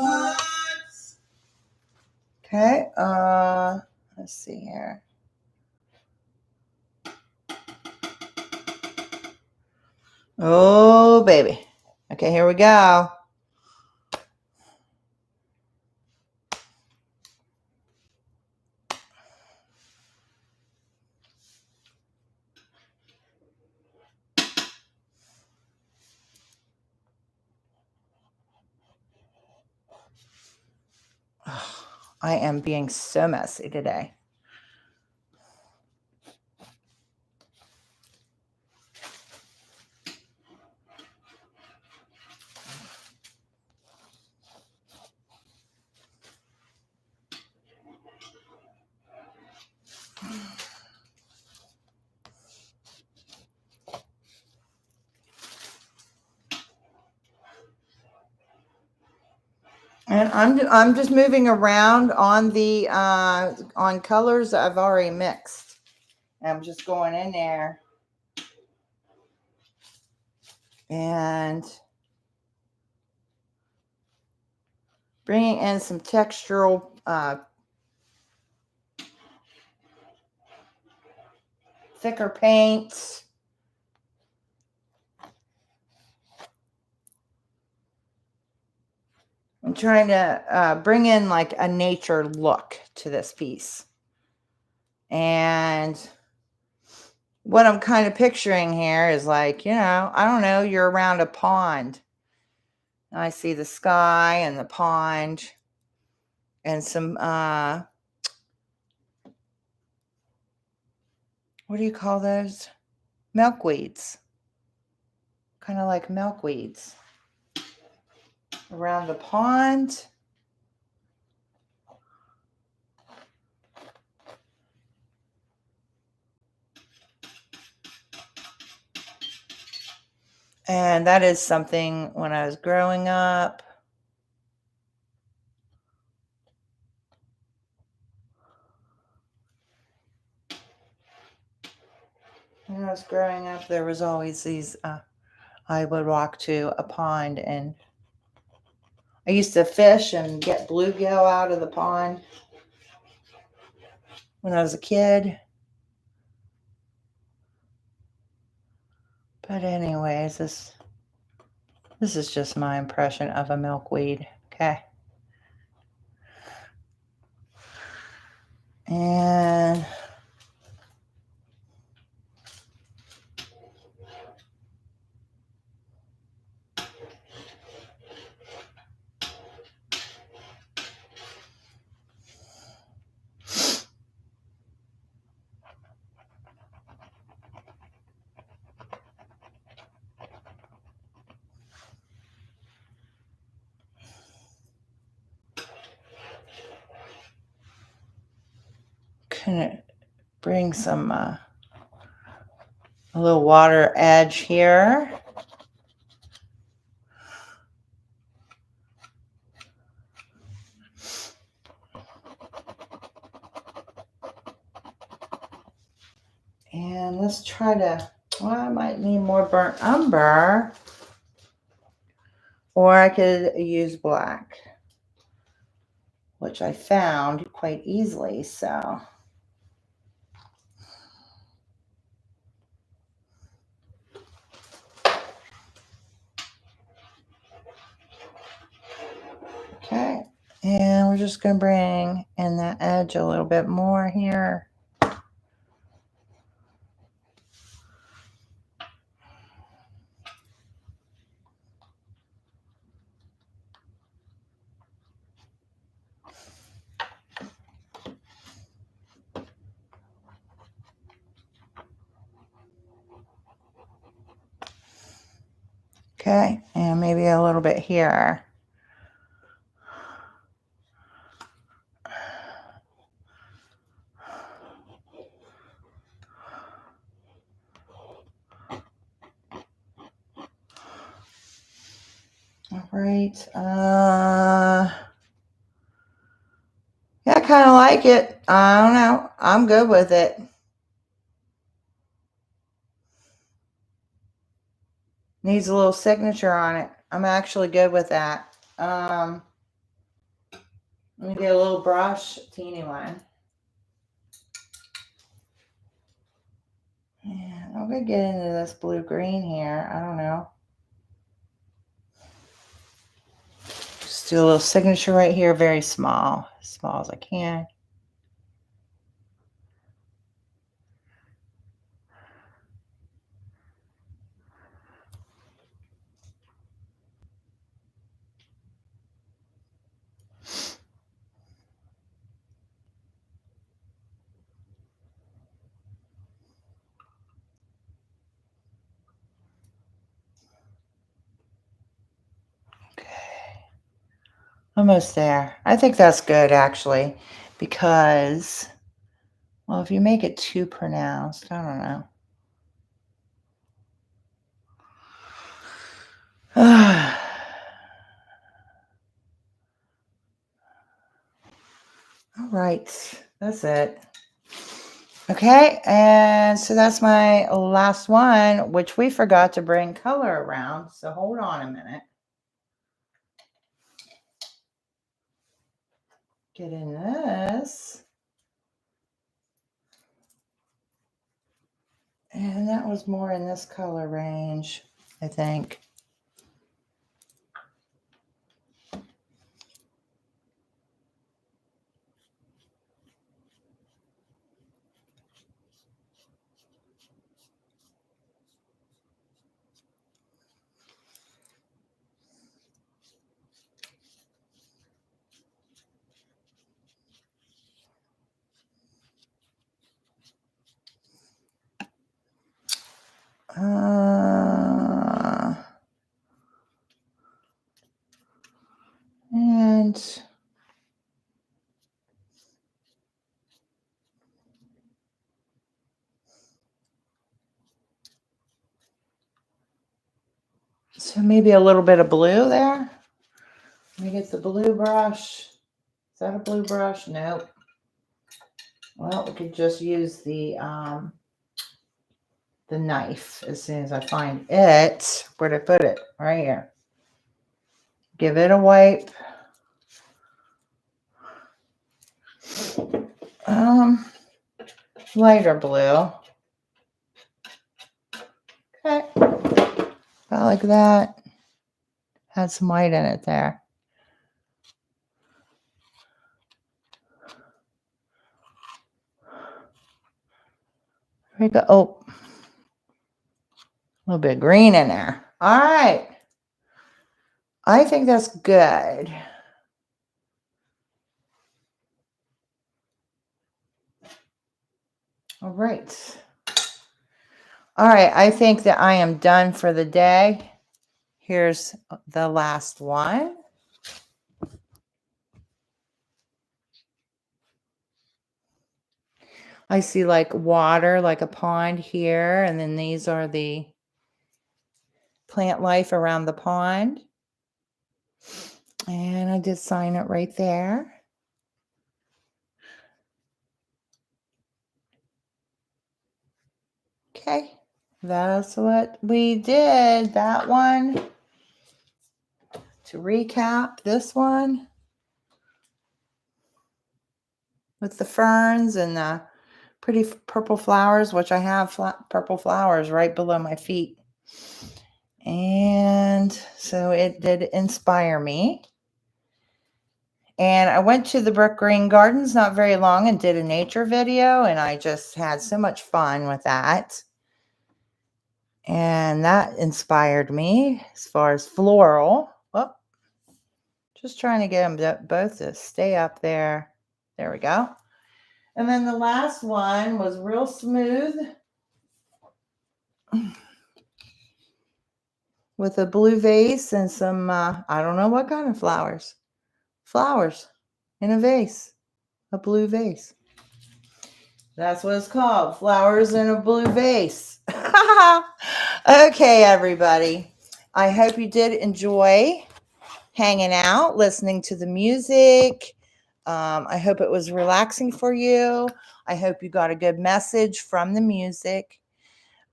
hearts. Okay. Let's see here. Oh, baby. Okay, here we go. I am being so messy today. And I'm just moving around on the on colors that I've already mixed. I'm just going in there and bringing in some textural thicker paints. I'm trying to bring in like a nature look to this piece. And what I'm kind of picturing here is like, I don't know, you're around a pond. I see the sky and the pond and some, what do you call those? Milkweeds. Kind of like milkweeds around the pond. And that is something when I was growing up. When I was growing up, there was always these, I would walk to a pond and I used to fish and get bluegill out of the pond when I was a kid. But anyways, this is just my impression of a milkweed. Okay. And gonna bring some a little water edge here. And let's try to, I might need more burnt umber, or I could use black, which I found quite easily. So okay, and we're just going to bring in that edge a little bit more here. Okay, and maybe a little bit here. All right. Yeah, I kind of like it. I don't know. I'm good with it. Needs a little signature on it. I'm actually good with that. Let me get a little brush, teeny one. And I'm going to get into this blue-green here. I don't know. Just do a little signature right here, very small. As small as I can. Almost there. I think that's good, actually, because, well, if you make it too pronounced, I don't know. All right, that's it. Okay, and so that's my last one, which we forgot to bring color around, so hold on a minute. Get in this. And that was more in this color range, I think. And so maybe a little bit of blue there. Let me get the blue brush. Is that a blue brush? Nope. Well, we could just use the knife as soon as I find it. Where'd I put it? Right here. Give it a wipe. Lighter blue. Okay. About like that. Had some white in it there. There we go. Oh, a little bit of green in there. All right. I think that's good. All right. All right. I think that I am done for the day. Here's the last one. I see like water, like a pond here. And then these are the plant life around the pond. And I did sign it right there. Okay. That's what we did. That one. To recap, this one with the ferns and the pretty purple flowers, which I have purple flowers right below my feet. And so it did inspire me. And I went to the Brook Green Gardens not very long and did a nature video, and I just had so much fun with that. And that inspired me as far as floral. Oh, just trying to get them both to stay up there. There we go. And then the last one was real smooth. with a blue vase and some, I don't know what kind of flowers. Flowers in a vase, a blue vase. That's what it's called. Flowers in a blue vase. Okay, everybody. I hope you did enjoy hanging out, listening to the music. I hope it was relaxing for you. I hope you got a good message from the music.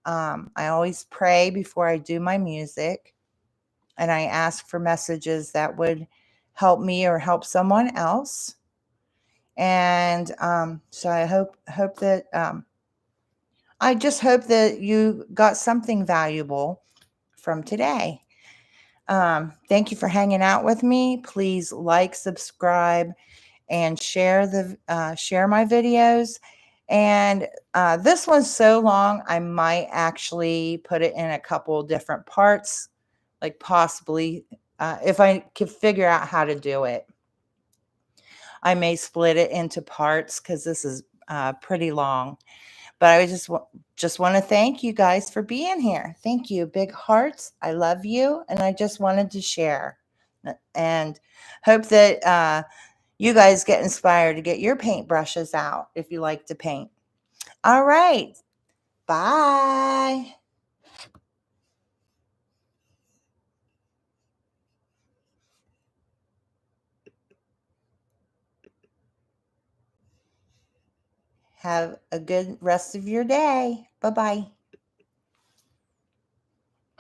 I always pray before I do my music, and I ask for messages that would help me or help someone else. And so I hope that I just hope that you got something valuable from today. Thank you for hanging out with me. Please like, subscribe, and share my videos. And this one's so long, I might actually put it in a couple different parts, like possibly if I can figure out how to do it. I may split it into parts because this is pretty long. But I just want to thank you guys for being here. Thank you. Big hearts. I love you. And I just wanted to share and hope that you guys get inspired to get your paintbrushes out if you like to paint. All right. Bye. Have a good rest of your day. Bye-bye.